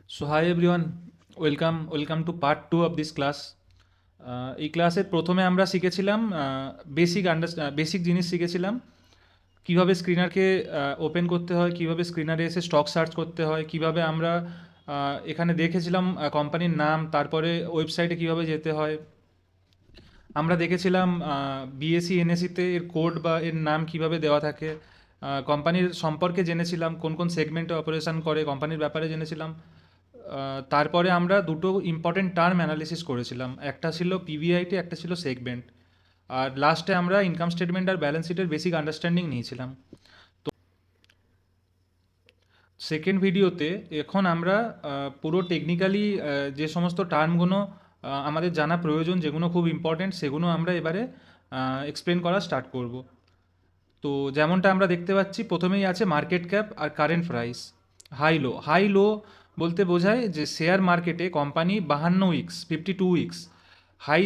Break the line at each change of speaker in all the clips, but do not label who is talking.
So hi everyone, welcome to part 2 of this class. এই ক্লাসের প্রথমে আমরা শিখেছিলাম বেসিক জিনিস শিখেছিলাম কিভাবে স্ক্রিনারকে ওপেন করতে হয়, কিভাবে স্ক্রিনারে এসে স্টক সার্চ করতে হয়, কিভাবে আমরা এখানে দেখেছিলাম কোম্পানির নাম, তারপরে ওয়েবসাইটে কিভাবে যেতে হয়। আমরা দেখেছিলাম বিএসসি এনএসসিতে এর কোড বা এর নাম কিভাবে দেওয়া থাকে। কোম্পানির সম্পর্কে জেনেছিলাম, কোন কোন সেগমেন্টে অপারেশন করে কোম্পানির ব্যাপারে জেনেছিলাম। তারপরে আমরা দুটো ইম্পর্টেন্ট টার্ম অ্যানালিসিস করেছিলাম, একটা ছিল পিভিআইটি, একটা ছিল সেগমেন্ট। আর লাস্টে আমরা ইনকাম স্টেটমেন্ট আর ব্যালেন্স শিটের বেসিক আন্ডারস্ট্যান্ডিং নিয়েছিলাম। তো সেকেন্ড ভিডিওতে এখন আমরা পুরো টেকনিক্যালি যে সমস্ত টার্মগুলো আমাদের জানা প্রয়োজন, যেগুলো খুব ইম্পর্টেন্ট, সেগুলো আমরা এবারে এক্সপ্লেন করা স্টার্ট করব। তো যেমনটা আমরা দেখতে পাচ্ছি, প্রথমেই আছে মার্কেট ক্যাপ আর কারেন্ট প্রাইস। হাই লো বলতে বোঝায় যে শেয়ার মার্কেটে কোম্পানি 52 উইকস, 52 উইকস হাই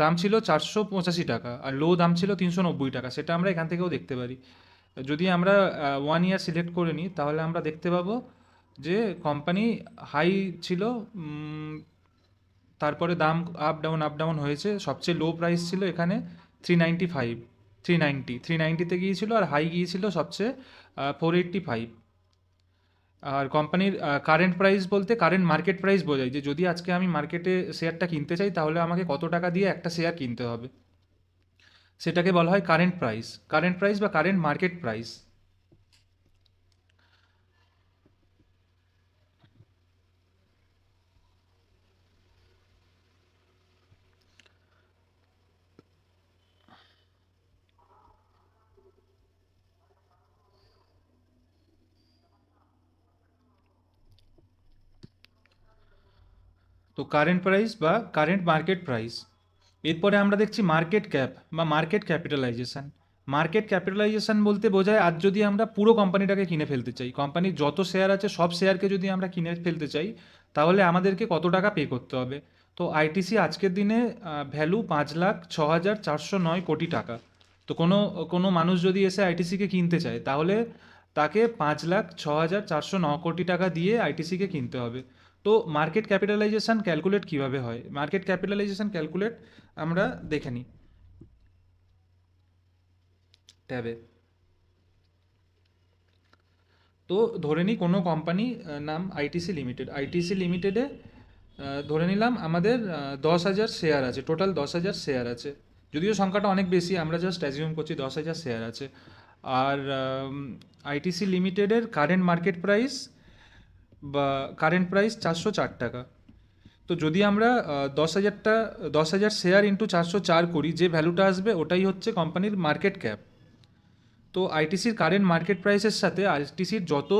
দাম ছিল 485 টাকা আর লো দাম ছিল 390 টাকা। সেটা আমরা এখান থেকেও দেখতে পারি। যদি আমরা 1 ইয়ার সিলেক্ট করে নিই, তাহলে আমরা দেখতে পাবো যে কোম্পানি হাই ছিল, উম, তারপরে দাম আপ ডাউন হয়েছে। সবচেয়ে লো প্রাইস ছিল এখানে 395, 390তে গিয়েছিল, আর হাই গিয়েছিল সবচেয়ে 485। আর কোম্পানির কারেন্ট প্রাইস বলতে কারেন্ট মার্কেট প্রাইস বোঝায় যে যদি আজকে আমি মার্কেটে শেয়ারটা কিনতে চাই, তাহলে আমাকে কত টাকা দিয়ে একটা শেয়ার কিনতে হবে, সেটাকে বলা হয় কারেন্ট প্রাইস বা কারেন্ট মার্কেট প্রাইস। তো কারেন্ট প্রাইস বা কারেন্ট মার্কেট প্রাইস। এরপরে আমরা দেখছি মার্কেট ক্যাপ বা মার্কেট ক্যাপিটালাইজেশন। মার্কেট ক্যাপিটালাইজেশন বলতে বোঝায় আজ যদি আমরা পুরো কোম্পানিটাকে কিনে ফেলতে চাই, কোম্পানির যত শেয়ার আছে সব শেয়ারকে যদি আমরা কিনে ফেলতে চাই, তাহলে আমাদেরকে কত টাকা পে করতে হবে। তো আইটিসি আজকের দিনে ভ্যালু 5,06,409 কোটি টাকা। তো কোনো কোনো মানুষ যদি এসে আইটিসিকে কিনতে চায়, তাহলে তাকে 5,06,409 কোটি টাকা দিয়ে আইটিসিকে কিনতে হবে। তো মার্কেট ক্যাপিটালাইজেশন ক্যালকুলেট কিভাবে হয়, মার্কেট ক্যাপিটালাইজেশন ক্যালকুলেট আমরা দেখে নিই ট্যাবে। তো ধরে নিই কোনো কোম্পানি নাম আইটিসি লিমিটেডে ধরে নিলাম আমাদের 10,000 শেয়ার আছে, টোটাল 10,000 শেয়ার আছে। যদিও সংখ্যাটা অনেক বেশি, আমরা জাস্ট অ্যাজিউম করছি 10,000 শেয়ার আছে। আর আইটিসি লিমিটেডের কারেন্ট মার্কেট প্রাইস বা কারেন্ট প্রাইস 404 টাকা। তো যদি আমরা 10,000 শেয়ার ইন্টু 404 করি, যে ভ্যালুটা আসবে ওটাই হচ্ছে কোম্পানির মার্কেট ক্যাপ। তো আইটিসির কারেন্ট মার্কেট প্রাইসের সাথে আইটিসির যত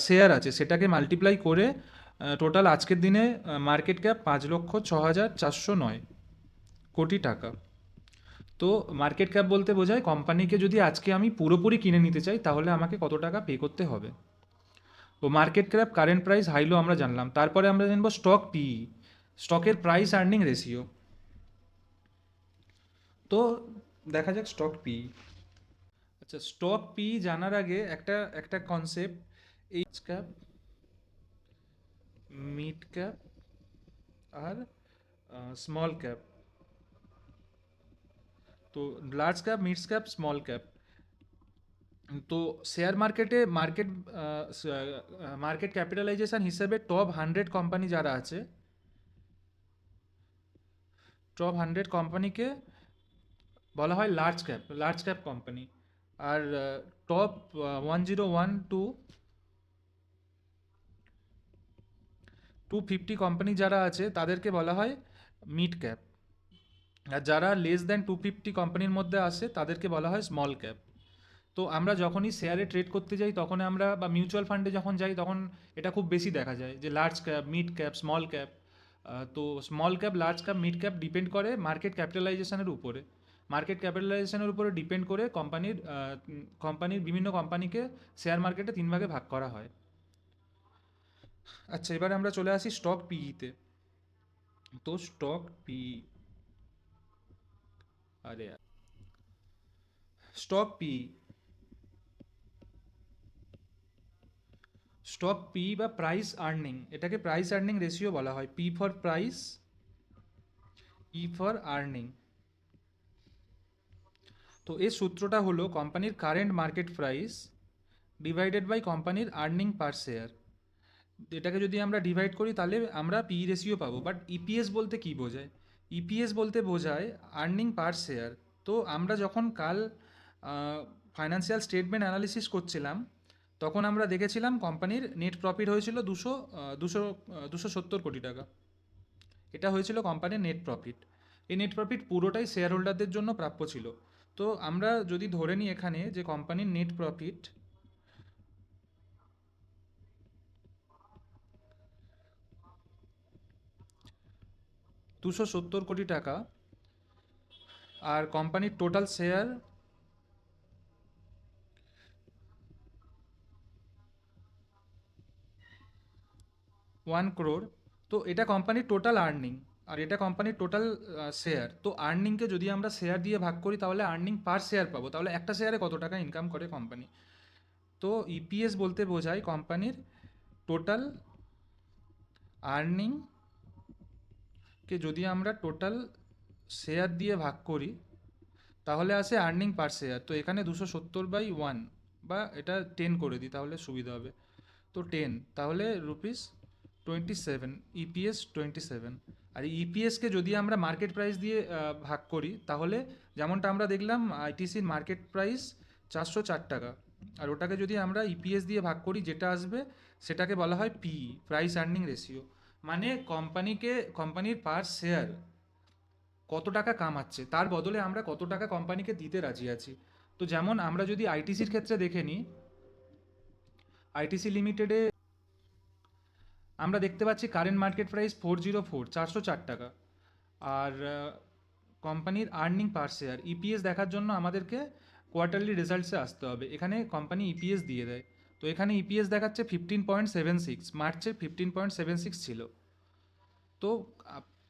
শেয়ার আছে সেটাকে মাল্টিপ্লাই করে টোটাল আজকের দিনে মার্কেট ক্যাপ 5,06,409 কোটি টাকা। তো মার্কেট ক্যাপ বলতে বোঝায় কোম্পানিকে যদি আজকে আমি পুরোপুরি কিনে নিতে চাই, তাহলে আমাকে কত টাকা পে করতে হবে। ও মার্কেট ক্যাপ, কারেন্ট প্রাইস, হাইলো আমরা জানলাম। তারপরে আমরা জানবো স্টক পিই, স্টকের প্রাইস আর্নিং রেশিও। তো দেখা যাক স্টক পিই। আচ্ছা, স্টক পিই জানার আগে একটা একটা কনসেপ্ট, এই ক্যাপ, মিড ক্যাপ আর স্মল ক্যাপ। তো large cap, mid cap, small cap. তো শেয়ার মার্কেটে মার্কেট ক্যাপিটালাইজেশন হিসেবে টপ 100 কোম্পানি যারা আছে, টপ 100 কোম্পানিকে বলা হয় লার্জ ক্যাপ কোম্পানি। আর টপ 101 টু 250 কোম্পানি যারা আছে, তাদেরকে বলা হয় মিড ক্যাপ। আর যারা লেস দ্যান 250 কোম্পানির মধ্যে আসে, তাদেরকে বলা হয় স্মল ক্যাপ। তো আমরা যখনই শেয়ারে ট্রেড করতে যাই, তখন আমরা বা মিউচুয়াল ফান্ডে যখন যাই, তখন এটা খুব বেশি দেখা যায় যে large cap, mid cap, small cap. তো small cap, large cap, mid cap depend করে মার্কেট ক্যাপিটালাইজেশনের উপরে। মার্কেট ক্যাপিটালাইজেশনের উপরে ডিপেন্ড করে কোম্পানির বিভিন্ন কোম্পানিকে শেয়ার মার্কেটে 3 ভাগে ভাগ করা হয়। আচ্ছা, এবার আমরা চলে আসি স্টক পিইতে। তো স্টক পিই, আরে স্টক পিই স্টক পি বা প্রাইস আর্নিং, এটাকে প্রাইস আর্নিং রেশিও বলা হয়। P for price, E for earning. তো এর সূত্রটা হলো কোম্পানির current market price divided by কোম্পানির আর্নিং পার শেয়ার। এটাকে যদি আমরা ডিভাইড করি তাহলে আমরা পি রেশিও পাবো। বাট ইপিএস বলতে কি বোঝায়? ইপিএস বলতে বোঝায় আর্নিং পার শেয়ার। তো আমরা যখন কাল ফাইন্যান্সিয়াল স্টেটমেন্ট অ্যানালিসিস করছিলাম, তখন আমরা দেখেছিলাম কোম্পানির নেট প্রফিট হয়েছিল দুশো 270 কোটি টাকা। এটা হয়েছিল কোম্পানির নেট প্রফিট। এই নেট প্রফিট পুরোটাই শেয়ার হোল্ডারদের জন্য প্রাপ্য ছিল। তো আমরা যদি ধরে নিই এখানে যে কোম্পানির নেট প্রফিট 270 কোটি টাকা, আর কোম্পানির টোটাল শেয়ার 1 crore। তো এটা কোম্পানির টোটাল আর্নিং, আর এটা কোম্পানির টোটাল শেয়ার। তো আর্নিংকে যদি আমরা শেয়ার দিয়ে ভাগ করি তাহলে আর্নিং পার শেয়ার পাবো। তাহলে একটা শেয়ারে কত টাকা ইনকাম করে কোম্পানি। তো ইপিএস বলতে বোঝায় কোম্পানির টোটাল আর্নিংকে যদি আমরা টোটাল শেয়ার দিয়ে ভাগ করি তাহলে আসে আর্নিং পার শেয়ার। তো এখানে 270/1, বা এটা 10 করে দিই তাহলে সুবিধা হবে। তো 10, তাহলে ₹27, ইপিএস 27। আর ইপিএসকে যদি আমরা মার্কেট প্রাইস দিয়ে ভাগ করি তাহলে যেমনটা আমরা দেখলাম আইটিসির মার্কেট প্রাইস 404 টাকা, আর ওটাকে যদি আমরা ইপিএস দিয়ে ভাগ করি যেটা আসবে সেটাকে বলা হয় পি, প্রাইস আর্নিং রেশিও। মানে কোম্পানির পার শেয়ার কত টাকা কামাচ্ছে তার বদলে আমরা কত টাকা কোম্পানিকে দিতে রাজি আছি। তো যেমন আমরা যদি আইটিসির ক্ষেত্রে দেখে নিই, আইটিসি লিমিটেডে আমরা দেখতে পাচ্ছি কারেন্ট মার্কেট প্রাইস 404 আর কোম্পানির আর্নিং পার শেয়ার। ইপিএস দেখার জন্য আমাদেরকে কোয়ার্টারলি রেজাল্টসে আসতে হবে। এখানে কোম্পানি ইপিএস দিয়ে দেয়। তো এখানে ইপিএস দেখাচ্ছে 15.76, মার্চে 15.76 ছিল। তো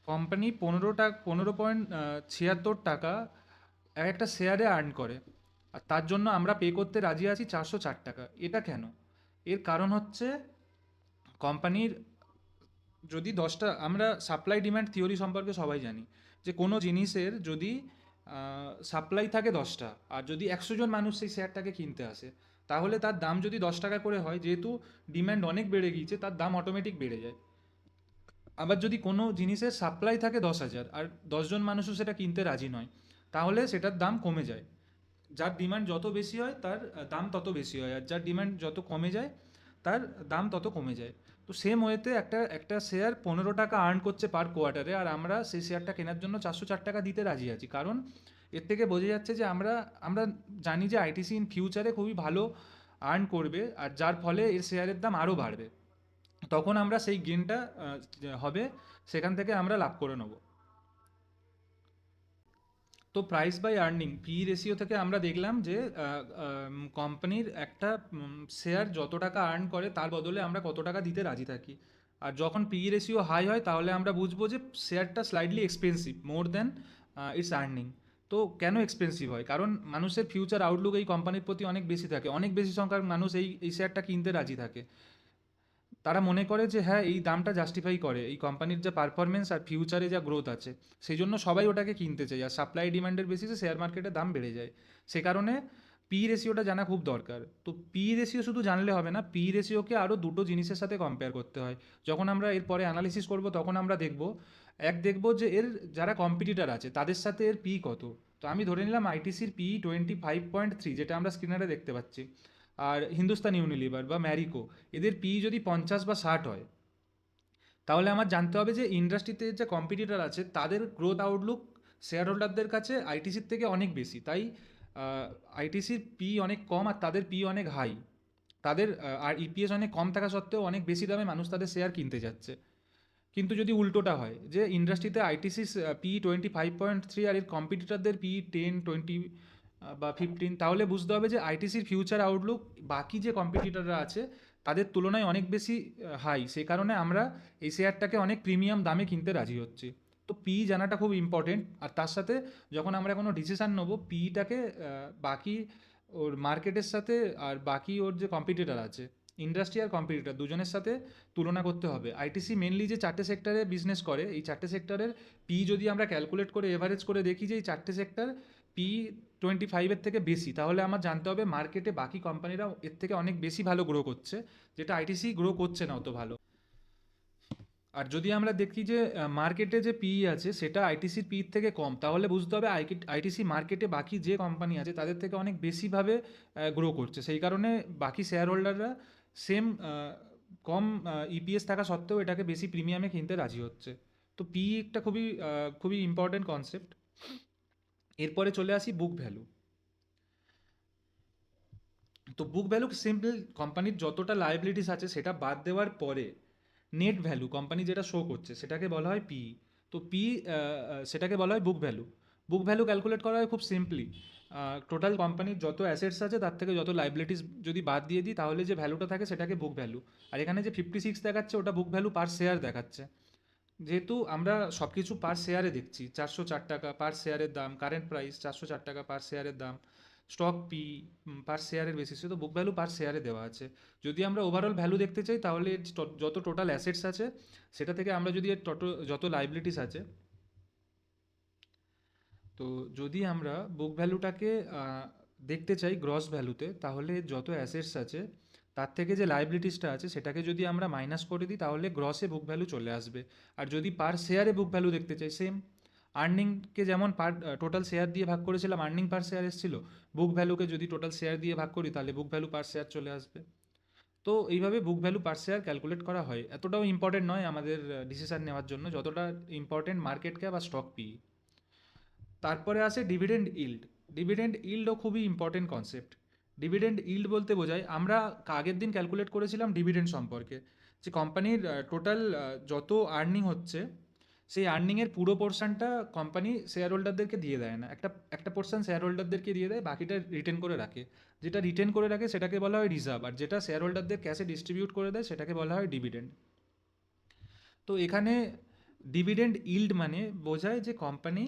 কোম্পানি 15.76 টাকা এক একটা শেয়ারে আর্ন করে, আর তার জন্য আমরা পে করতে রাজি আছি 404 টাকা। এটা কেন? এর কারণ হচ্ছে কোম্পানির যদি 10টা, আমরা সাপ্লাই ডিম্যান্ড থিওরি সম্পর্কে সবাই জানি যে কোনো জিনিসের যদি সাপ্লাই থাকে 10টা আর যদি 100 জন মানুষ সেই শেয়ারটাকে কিনতে আসে তাহলে তার দাম যদি 10 টাকা করে হয়, যেহেতু ডিম্যান্ড অনেক বেড়ে গিয়েছে তার দাম অটোমেটিক বেড়ে যায়। আবার যদি কোনো জিনিসের সাপ্লাই থাকে 10,000 আর 10 জন মানুষও সেটা কিনতে রাজি নয় তাহলে সেটার দাম কমে যায়। যার ডিমান্ড যত বেশি হয় তার দাম তত বেশি হয়, আর যার ডিমান্ড যত কমে যায় তার দাম তত কমে যায়। তো সেম ওয়েতে একটা একটা শেয়ার 15 টাকা আর্ন করছে পার কোয়ার্টারে, আর আমরা সেই শেয়ারটা কেনার জন্য 404 টাকা দিতে রাজি আছি। কারণ এর থেকে বোঝা যাচ্ছে যে আমরা আমরা জানি যে আইটিসি ইন ফিউচারে খুবই ভালো আর্ন করবে, আর যার ফলে এর শেয়ারের দাম আরও বাড়বে। তখন আমরা সেই গেনটা হবে সেখান থেকে আমরা লাভ করে নেব। তো price by earning P ratio থেকে আমরা দেখলাম যে কোম্পানির একটা শেয়ার যত টাকা আর্ন করে তার বদলে আমরা কত টাকা দিতে রাজি থাকি। আর যখন পি রেশিও হাই হয় তাহলে আমরা বুঝবো যে শেয়ারটা slightly expensive more than it's earning. তো কেন এক্সপেন্সিভ হয়? কারণ মানুষের ফিউচার আউটলুক এই কোম্পানির প্রতি অনেক বেশি থাকে, অনেক বেশি সংখ্যক মানুষ এই শেয়ারটা কিনতে রাজি থাকে। তারা মনে করে যে হ্যাঁ এই দামটা জাস্টিফাই করে এই কোম্পানির যা পারফরমেন্স আর ফিউচারে যা গ্রোথ আছে, সেই জন্য সবাই ওটাকে কিনতে চায়, আর সাপ্লাই ডিমান্ডের বেসিসে শেয়ার মার্কেটের দাম বেড়ে যায়। সে কারণে পি রেশিওটা জানা খুব দরকার। তো পি রেশিও শুধু জানলে হবে না, পি রেশিওকে আরও দুটো জিনিসের সাথে কম্পেয়ার করতে হয়। যখন আমরা এরপরে অ্যানালিসিস করব তখন আমরা দেখব যে এর যারা কম্পিটিটার আছে তাদের সাথে এর পি কত। তো আমি ধরে নিলাম আইটিসির পি 25.3, যেটা আমরা স্ক্রিনারে দেখতে পাচ্ছি, আর হিন্দুস্তান ইউনিলিভার বা ম্যারিকো এদের পি যদি 50 বা 60 হয়, তাহলে আমার জানতে হবে যে ইন্ডাস্ট্রিতে যে কম্পিটিটর আছে তাদের গ্রোথ আউটলুক শেয়ার হোল্ডারদের কাছে আইটিসির থেকে অনেক বেশি। তাই আইটিসির পি অনেক কম আর তাদের পি অনেক হাই। তাদের আর ইপিএস অনেক কম থাকা সত্ত্বেও অনেক বেশি দামে মানুষ তাদের শেয়ার কিনতে যাচ্ছে। কিন্তু যদি উল্টোটা হয় যে ইন্ডাস্ট্রিতে আইটিসি পি 25.3 আর এর কম্পিটিটরদের পি 10, 20 বা 15, তাহলে বুঝতে হবে যে আইটিসির ফিউচার আউটলুক বাকি যে কম্পিটিটররা আছে তাদের তুলনায় অনেক বেশি হাই। সেই কারণে আমরা এই শেয়ারটাকে অনেক প্রিমিয়াম দামে কিনতে রাজি হচ্ছি। তো পি জানাটা খুব ইম্পর্টেন্ট, আর তার সাথে যখন আমরা কোনো ডিসিশান নেবো পিটাকে বাকি ওর মার্কেটের সাথে আর বাকি ওর যে কম্পিটিটর আছে ইন্ডাস্ট্রি আর কম্পিটিটর দুজনের সাথে তুলনা করতে হবে। আইটিসি মেনলি যে চারটে সেক্টরে বিজনেস করে, এই চারটে সেক্টরের পি যদি আমরা ক্যালকুলেট করে এভারেজ করে দেখি যে এই চারটে সেক্টর পি 25-এর থেকে বেশি, তাহলে আমার জানতে হবে মার্কেটে বাকি কোম্পানিরা এর থেকে অনেক বেশি ভালো গ্রো করছে, যেটা আইটিসি গ্রো করছে না অত ভালো। আর যদি আমরা দেখি যে মার্কেটে যে পি আছে সেটা আইটিসির পি থেকে কম, তাহলে বুঝতে হবে আইটিসি মার্কেটে বাকি যে কোম্পানি আছে তাদের থেকে অনেক বেশিভাবে গ্রো করছে, সেই কারণে বাকি শেয়ার হোল্ডাররা সেম কম ইপিএস থাকা সত্ত্বেও এটাকে বেশি প্রিমিয়ামে কিনতে রাজি হচ্ছে। তো পি একটা খুবই খুবই ইম্পর্টেন্ট কনসেপ্ট। এরপরে চলে আসি বুক ভ্যালু। তো বুক ভ্যালু সিম্পল, কোম্পানির যতটা লায়াবিলিটিস আছে সেটা বাদ দেওয়ার পরে নেট ভ্যালু কোম্পানি যেটা শো করছে সেটাকে বলা হয় পি। তো পি সেটাকে বলা হয় book value. Book value calculate করা হয় খুব সিম্পলি, টোটাল কোম্পানির যত অ্যাসেটস আছে তার থেকে যত লাইবিলিটিস যদি বাদ দিয়ে দিই তাহলে যে ভ্যালুটা থাকে সেটাকে বুক ভ্যালু। আর এখানে যে 56 দেখাচ্ছে ওটা বুক ভ্যালু পার শেয়ার দেখাচ্ছে। যেহেতু আমরা সব কিছু পার শেয়ারে দেখছি, 404 টাকা পার শেয়ারের দাম, কারেন্ট প্রাইস 404 টাকা পার শেয়ারের দাম, স্টক পি পার শেয়ারের বেসিসে, তো বুক ভ্যালু পার শেয়ারে দেওয়া আছে। যদি আমরা ওভারঅল ভ্যালু দেখতে চাই তাহলে এর যত টোটাল অ্যাসেটস আছে সেটা থেকে আমরা যদি এর যত লাইবিলিটিস আছে, তো যদি আমরা বুক ভ্যালুটাকে দেখতে চাই গ্রস ভ্যালুতে, তাহলে যত অ্যাসেটস আছে তার থেকে যে লাইবিলিটিসটা আছে সেটাকে যদি আমরা মাইনাস করে দিই তাহলে গ্রসে বুক ভ্যালু চলে আসবে। আর যদি পার শেয়ারে বুক ভ্যালু দেখতে চাই, সেম আর্নিংকে যেমন পার টোটাল শেয়ার দিয়ে ভাগ করেছিলাম আর্নিং পার শেয়ার এসেছিলো, বুক ভ্যালুকে যদি টোটাল শেয়ার দিয়ে ভাগ করি তাহলে বুক ভ্যালু পার শেয়ার চলে আসবে। তো এইভাবে বুক ভ্যালু পার শেয়ার ক্যালকুলেট করা হয়। এতটাও ইম্পর্টেন্ট নয় আমাদের ডিসিশন নেওয়ার জন্য যতটা ইম্পর্টেন্ট মার্কেট ক্যাপ আর স্টক পি। তারপরে আসে ডিভিডেন্ড ইল্ড। ডিভিডেন্ড ইল্ডও খুবই ইম্পর্টেন্ট কনসেপ্ট। ডিভিডেন্ড ইল্ড বলতে বোঝায়, আমরা আগের দিন ক্যালকুলেট করেছিলাম ডিভিডেন্ড সম্পর্কে, যে কোম্পানির টোটাল যত আর্নিং হচ্ছে সেই আর্নিংয়ের পুরো পোর্শনটা কোম্পানি শেয়ার হোল্ডারদেরকে দিয়ে দেয় না, একটা একটা পোর্শন শেয়ার হোল্ডারদেরকে দিয়ে দেয়, বাকিটা রিটেন করে রাখে। যেটা রিটেন করে রাখে সেটাকে বলা হয় রিজার্ভ, আর যেটা শেয়ার হোল্ডারদের ক্যাশে ডিস্ট্রিবিউট করে দেয় সেটাকে বলা হয় ডিভিডেন্ড। তো এখানে ডিভিডেন্ড ইল্ড মানে বোঝায় যে কোম্পানি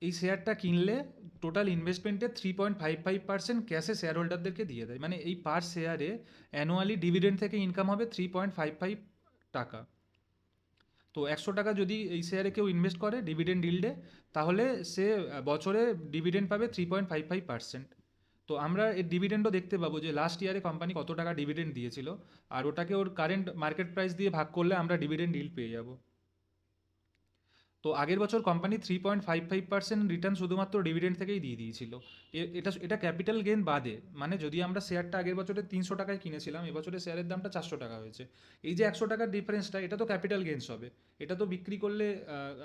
এই শেয়ারটা কিনলে টোটাল ইনভেস্টমেন্টের 3.55% ক্যাশে শেয়ার হোল্ডারদেরকে দিয়ে দেয়, মানে এই পার শেয়ারে অ্যানুয়ালি ডিভিডেন্ড থেকে ইনকাম হবে 3.55 টাকা। তো 100 টাকা যদি এই শেয়ারে কেউ ইনভেস্ট করে ডিভিডেন্ড ইল্ডে, তাহলে সে বছরে ডিভিডেন্ড পাবে 3.55%। তো আমরা এর ডিভিডেন্ডও দেখতে পাবো যে লাস্ট ইয়ারে কোম্পানি কত টাকা ডিভিডেন্ড দিয়েছিল, আর ওটাকে ওর কারেন্ট মার্কেট প্রাইস দিয়ে ভাগ করলে আমরা ডিভিডেন্ড ইল্ড পেয়ে যাবো। তো আগের বছর কোম্পানি 3.55% রিটার্ন শুধুমাত্র ডিভিডেন্ড থেকেই দিয়ে দিয়েছিল। এটা এটা ক্যাপিটাল গেন বাদে, মানে যদি আমরা শেয়ারটা আগের বছরে 300 টাকায় কিনেছিলাম, এবছরে শেয়ারের দামটা 400 টাকা হয়েছে, এই যে 100 টাকার ডিফারেন্সটা এটা তো ক্যাপিটাল গেন্স হবে, এটা তো বিক্রি করলে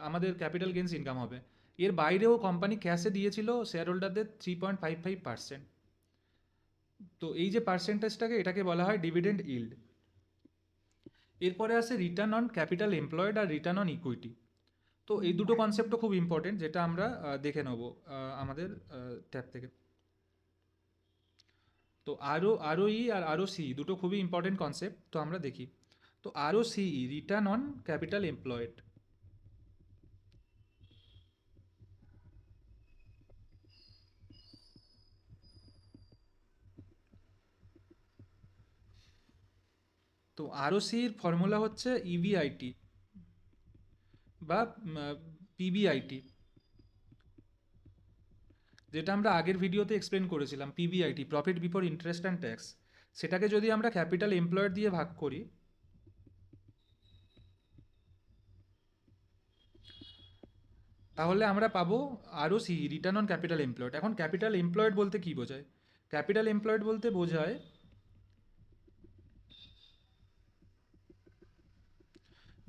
আমাদের ক্যাপিটাল গেন্স ইনকাম হবে। এর বাইরেও কোম্পানি ক্যাশে দিয়েছিল শেয়ার হোল্ডারদের 3.55%। তো এই যে পার্সেন্টেজটাকে এটাকে বলা হয় ডিভিডেন্ড ইল্ড। এরপরে আসে রিটার্ন অন ক্যাপিটাল এমপ্লয়েড আর রিটার্ন অন ইকুইটি। তো এই দুটো কনসেপ্টও খুব ইম্পর্টেন্ট, যেটা আমরা দেখে নেব আমাদের ট্যাব থেকে। তো আরও ই আর আরও সি দুটো খুবই ইম্পর্টেন্ট কনসেপ্ট, তো আমরা দেখি। তো আরও সিই রিটার্ন অন ক্যাপিটাল এমপ্লয়েড। তো আরও সির ফর্মুলা হচ্ছে ইভিআইটি বা পিবিআইটি, যেটা আমরা আগের ভিডিওতে এক্সপ্লেন করেছিলাম। PBIT profit before interest and tax, সেটাকে যদি আমরা ক্যাপিটাল এমপ্লয়েড দিয়ে ভাগ করি তাহলে আমরা পাবো R O C return on capital employed. এখন ক্যাপিটাল এমপ্লয়েড বলতে কী বোঝায়? ক্যাপিটাল এমপ্লয়েড বলতে বোঝায়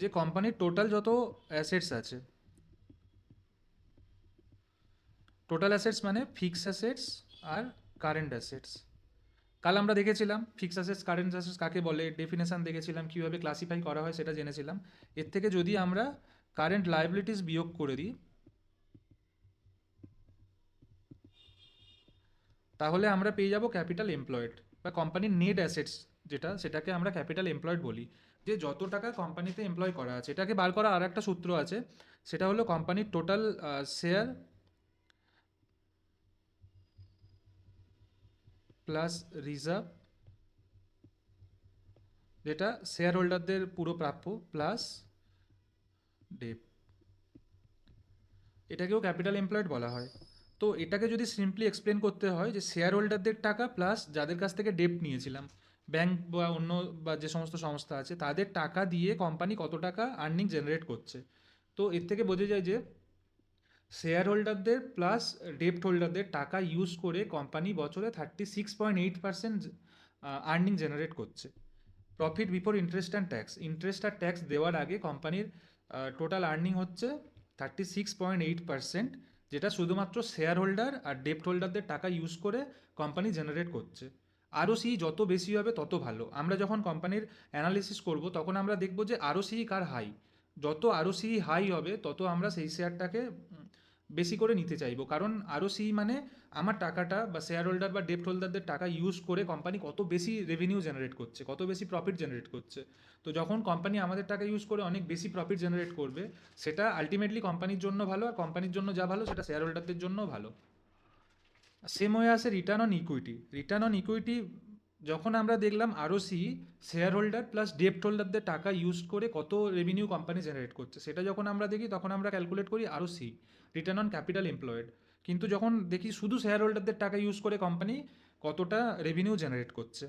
যে কোম্পানির টোটাল যত অ্যাসেটস আছে, টোটাল অ্যাসেটস মানে ফিক্স অ্যাসেটস আর কারেন্ট অ্যাসেটস। কাল আমরা দেখেছিলাম ফিক্স অ্যাসেটস কারেন্ট অ্যাসেটস কাকে বলে, ডেফিনেশন দেখেছিলাম, কীভাবে ক্লাসিফাই করা হয় সেটা জেনেছিলাম। এর থেকে যদি আমরা কারেন্ট লায়াবিলিটিস বিয়োগ করে দিই তাহলে আমরা পেয়ে যাব ক্যাপিটাল এমপ্লয়েড বা কোম্পানির নেট অ্যাসেটস, যেটা সেটাকে আমরা ক্যাপিটাল এমপ্লয়েড বলি। যে যত টাকা কোম্পানিতে এমপ্লয় করা আছে, এটাকে বার করা আর একটা সূত্র আছে, সেটা হলো কোম্পানির টোটাল শেয়ার প্লাস রিজার্ভ, যেটা শেয়ার হোল্ডারদের পুরো প্রাপ্য, প্লাস ডেপ, এটাকেও ক্যাপিটাল এমপ্লয়েড বলা হয়। তো এটাকে যদি সিম্পলি এক্সপ্লেন করতে হয় যে শেয়ার হোল্ডারদের টাকা প্লাস যাদের কাছ থেকে ডেপ্ট নিয়েছিলাম, ব্যাংক বা অন্য বা যে সমস্ত সংস্থা আছে তাদের টাকা দিয়ে কোম্পানি কত টাকা আর্নিং জেনারেট করছে। তো এর থেকে বোঝা যায় যে শেয়ার হোল্ডারদের প্লাস ডেপ্ট হোল্ডারদের টাকা ইউজ করে কোম্পানি বছরে 36.8% আর্নিং জেনারেট করছে। Profit before interest and tax, interest আর ট্যাক্স দেওয়ার আগে কোম্পানির টোটাল আর্নিং হচ্ছে 36.8%, যেটা শুধুমাত্র শেয়ার হোল্ডার আর ডেপ্ট হোল্ডারদের টাকা ইউজ করে কোম্পানি জেনারেট করছে। আরওসি যত বেশি হবে তত ভালো। আমরা যখন কোম্পানির অ্যানালিসিস করব তখন আমরা দেখব যে আরওসি কার হাই, যত আরওসি হাই হবে তত আমরা সেই শেয়ারটাকে বেশি করে নিতে চাইবো, কারণ আরওসি মানে আমার টাকাটা বা শেয়ার হোল্ডার বা ডেপ্ট হোল্ডারদের টাকা ইউজ করে কোম্পানি কত বেশি রেভিনিউ জেনারেট করছে, কত বেশি প্রফিট জেনারেট করছে। তো যখন কোম্পানি আমাদের টাকা ইউজ করে অনেক বেশি প্রফিট জেনারেট করবে, সেটা আলটিমেটলি কোম্পানির জন্য ভালো, আর কোম্পানির জন্য যা ভালো সেটা শেয়ার হোল্ডারদের জন্য ভালো। সেম হয়ে আসে return on equity. Return on equity যখন আমরা দেখলাম আরওসি শেয়ার হোল্ডার প্লাস ডেপ্ট হোল্ডারদের টাকা ইউজ করে কত রেভিনিউ কোম্পানি জেনারেট করছে, সেটা যখন আমরা দেখি তখন আমরা ক্যালকুলেট করি ROC, return on capital employed. কিন্তু যখন দেখি শুধু শেয়ার হোল্ডারদের টাকা ইউজ করে কোম্পানি কতটা রেভিনিউ জেনারেট করছে,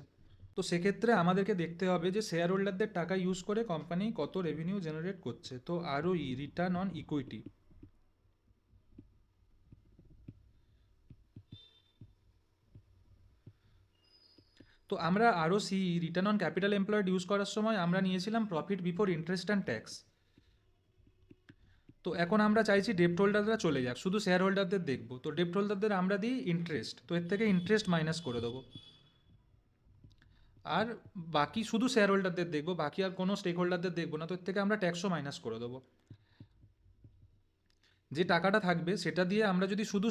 তো সেক্ষেত্রে আমাদেরকে দেখতে হবে যে শেয়ার হোল্ডারদের টাকা ইউজ করে কোম্পানি কত রেভিনিউ জেনারেট করছে। তো আরওই, রিটার্ন অন ইকুইটি। তো আমরা ROC, return on capital employed use করার সময় আমরা নিয়েছিলাম profit before interest and tax. তো এখন আমরা চাইছি ডেপ্ট হোল্ডাররা চলে যাক, শুধু শেয়ার হোল্ডারদের দেখবো। তো ডেপ্ট হোল্ডারদের আমরা দিই ইন্টারেস্ট, তো এর থেকে ইন্টারেস্ট মাইনাস করে দেবো। আর বাকি শুধু শেয়ার হোল্ডারদের দেখবো, বাকি আর কোনো স্টেক হোল্ডারদের দেখবো না, তো এর থেকে আমরা ট্যাক্সও মাইনাস করে দেবো। যে টাকাটা থাকবে সেটা দিয়ে আমরা যদি শুধু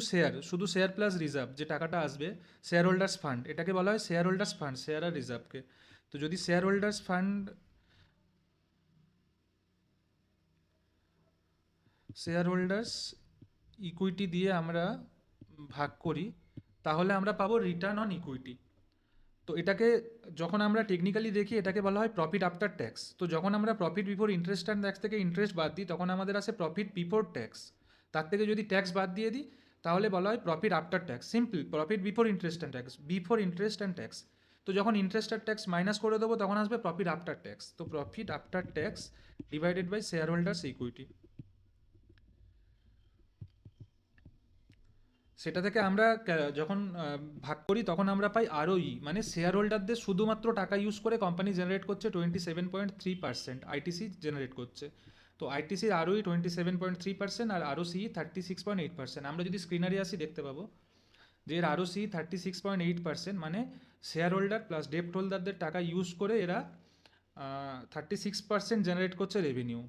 শেয়ার প্লাস রিজার্ভ যে টাকাটা আসবে, শেয়ার হোল্ডার্স ফান্ড, এটাকে বলা হয় শেয়ার হোল্ডার্স ফান্ড, শেয়ার আর রিজার্ভকে। তো যদি share holders fund, share holders equity দিয়ে আমরা ভাগ করি, তাহলে আমরা পাবো রিটার্ন অন ইকুইটি। তো এটাকে যখন আমরা টেকনিক্যালি দেখি এটাকে বলা হয় প্রফিট আফটার ট্যাক্স। তো যখন আমরা profit before interest and tax থেকে ইন্টারেস্ট বাদ দিই তখন আমাদের আসে প্রফিট বিফোর ট্যাক্স। তার থেকে যদি ট্যাক্স বাদ দিয়ে দিই তাহলে বলা হয় profit after tax. Simple, profit before interest and tax, before interest and tax. তো যখন ইন্টারেস্ট আর ট্যাক্স মাইনাস করে দেবো তখন আসবে প্রফিট আফটার ট্যাক্স। তো profit after tax divided by shareholders equity. সেটা থেকে আমরা যখন ভাগ করি তখন আমরা পাই আরওই, মানে শেয়ার হোল্ডারদের শুধুমাত্র টাকা ইউজ করে কোম্পানি জেনারেট করছে 27.3%, আইটিসি জেনারেট করছে। তো আইটিসির আরওই 27.3% আর আরওসি 36.8%। আমরা যদি স্ক্রিনারে আসি দেখতে পাবো যে এর আরওসি 36.8%, মানে শেয়ার হোল্ডার প্লাস ডেপ্ট হোল্ডারদের টাকা ইউজ করে এরা 36% জেনারেট করছে রেভিনিউ।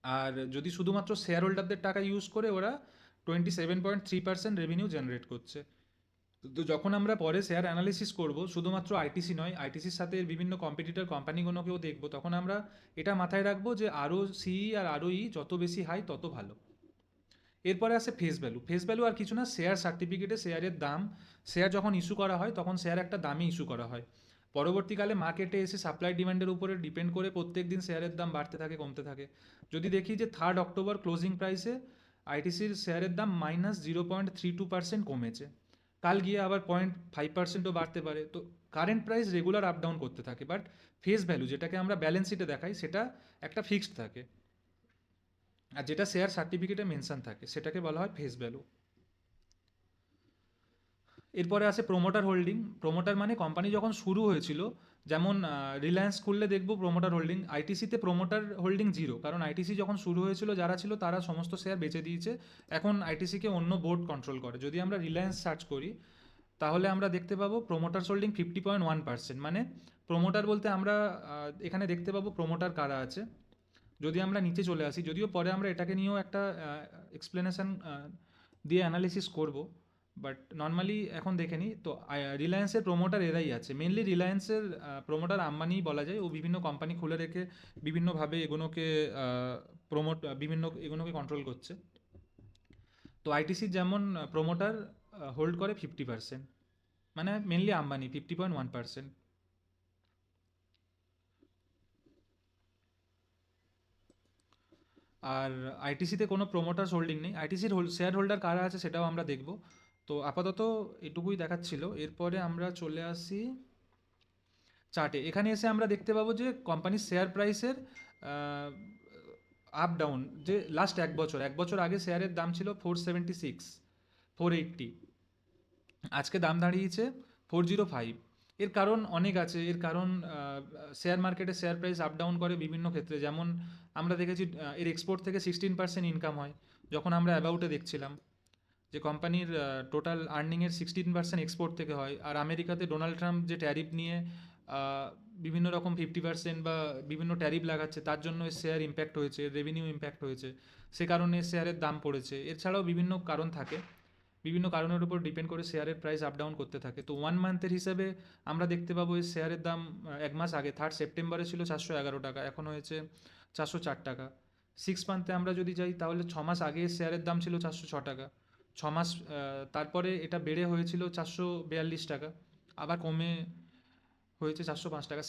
আর যদি শুধুমাত্র শেয়ার হোল্ডারদের টাকা ইউজ করে ওরা 27.3% রেভিনিউ জেনারেট করছে। তো যখন আমরা পরে শেয়ার অ্যানালিসিস করব, শুধুমাত্র আইটিসি নয়, আইটিসির সাথে বিভিন্ন কম্পিটিটর কোম্পানিগুলোকেও দেখব, তখন আমরা এটা মাথায় রাখবো যে আরও সিই আর আরওই যত বেশি হাই তত ভালো। এরপরে আসে ফেস ভ্যালু। ফেস ভ্যালু আর কিছু না, শেয়ার সার্টিফিকেটে শেয়ারের দাম। শেয়ার যখন ইস্যু করা হয় তখন শেয়ার একটা দামে ইস্যু করা হয়, পরবর্তীকালে মার্কেটে এসে সাপ্লাই ডিমান্ডের উপরে ডিপেন্ড করে প্রত্যেক দিন শেয়ারের দাম বাড়তে থাকে কমতে থাকে। যদি দেখি যে 3 অক্টোবর ক্লোজিং প্রাইসে আইটিসির শেয়ারের দাম -0.32% কমেছে, কাল গিয়ে আবার 0.5%ও বাড়তে পারে। তো current price regular up down করতে থাকে, বাট ফেস ভ্যালু যেটাকে আমরা ব্যালেন্স শিটে দেখাই সেটা একটা ফিক্সড থাকে, আর যেটা শেয়ার সার্টিফিকেটে মেনশন থাকে সেটাকে বলা হয় ফেস ভ্যালু। এরপরে আসে প্রোমোটার হোল্ডিং। প্রোমোটার মানে কোম্পানি যখন শুরু হয়েছিল, যেমন রিলায়েন্স খুললে দেখবো প্রোমোটার হোল্ডিং। আইটিসিতে প্রোমোটার হোল্ডিং জিরো, কারণ আইটিসি যখন শুরু হয়েছিল যারা ছিল তারা সমস্ত শেয়ার বেচে দিয়েছে, এখন আইটিসিকে অন্য বোর্ড কন্ট্রোল করে। যদি আমরা রিলায়েন্স সার্চ করি তাহলে আমরা দেখতে পাবো প্রোমোটার হোল্ডিং 50.1%, মানে প্রোমোটার বলতে আমরা এখানে দেখতে পাবো প্রোমোটার কারা আছে। যদি আমরা নিচে চলে আসি, যদিও পরে আমরা এটাকে নিয়েও একটা এক্সপ্লেনেশন দিয়ে অ্যানালিসিস করব, বাট নর্মালি এখন দেখে নিই। তো রিলায়েন্সের প্রোমোটার এরাই আছে, মেনলি রিলায়েন্সের প্রোমোটার আম্বানিই বলা যায়। ও বিভিন্ন কোম্পানি খুলে রেখে বিভিন্নভাবে এগুলোকে বিভিন্ন এগুলোকে কন্ট্রোল করছে। তো আইটিসির যেমন প্রোমোটার হোল্ড করে 50%। মানে মেনলি আম্বানি 50.1%। আর আইটিসিতে কোনো প্রোমোটার্স হোল্ডিং নেই। আইটিসির শেয়ার হোল্ডার কারা আছে সেটাও আমরা দেখব। তো আপাতত এটুকুই দেখাচ্ছিল। এরপরে আমরা চলে আসি চার্টে। এখানে এসে আমরা দেখতে পাবো যে কোম্পানির শেয়ার প্রাইসের আপ ডাউন, যে লাস্ট এক বছর আগে শেয়ারের দাম ছিল 476, 480, আজকে দাম দাঁড়িয়েছে 405। এর কারণ অনেক আছে। এর কারণ শেয়ার মার্কেটে শেয়ার প্রাইস আপ ডাউন করে বিভিন্ন ক্ষেত্রে। যেমন আমরা দেখেছি এর এক্সপোর্ট থেকে 16% ইনকাম হয়, যখন আমরা অ্যাবাউটে দেখছিলাম যে কোম্পানির টোটাল আর্নিংয়ের 16% এক্সপোর্ট থেকে হয়। আর আমেরিকাতে ডোনাল্ড ট্রাম্প যে ট্যারিফ নিয়ে আহ, বিভিন্ন রকম 50% বা বিভিন্ন ট্যারিফ লাগাচ্ছে, তার জন্য এর শেয়ার ইম্প্যাক্ট হয়েছে, রেভিনিউ ইম্প্যাক্ট হয়েছে, সে কারণে শেয়ারের দাম পড়েছে। এছাড়াও বিভিন্ন কারণ থাকে, বিভিন্ন কারণের উপর ডিপেন্ড করে শেয়ারের প্রাইস আপ ডাউন করতে থাকে। তো 1 মান্থের হিসেবে আমরা দেখতে পাবো এই শেয়ারের দাম 1 মাস আগে 3 সেপ্টেম্বরে ছিল 411 টাকা, এখন হয়েছে 404 টাকা। 6 মান্থে আমরা যদি যাই তাহলে 6 মাস আগে শেয়ারের দাম ছিল 406 টাকা। 6 মাস তারপরে এটা বেড়ে হয়েছিল 442 টাকা, আবার কমে হয়েছে 405 টাকা।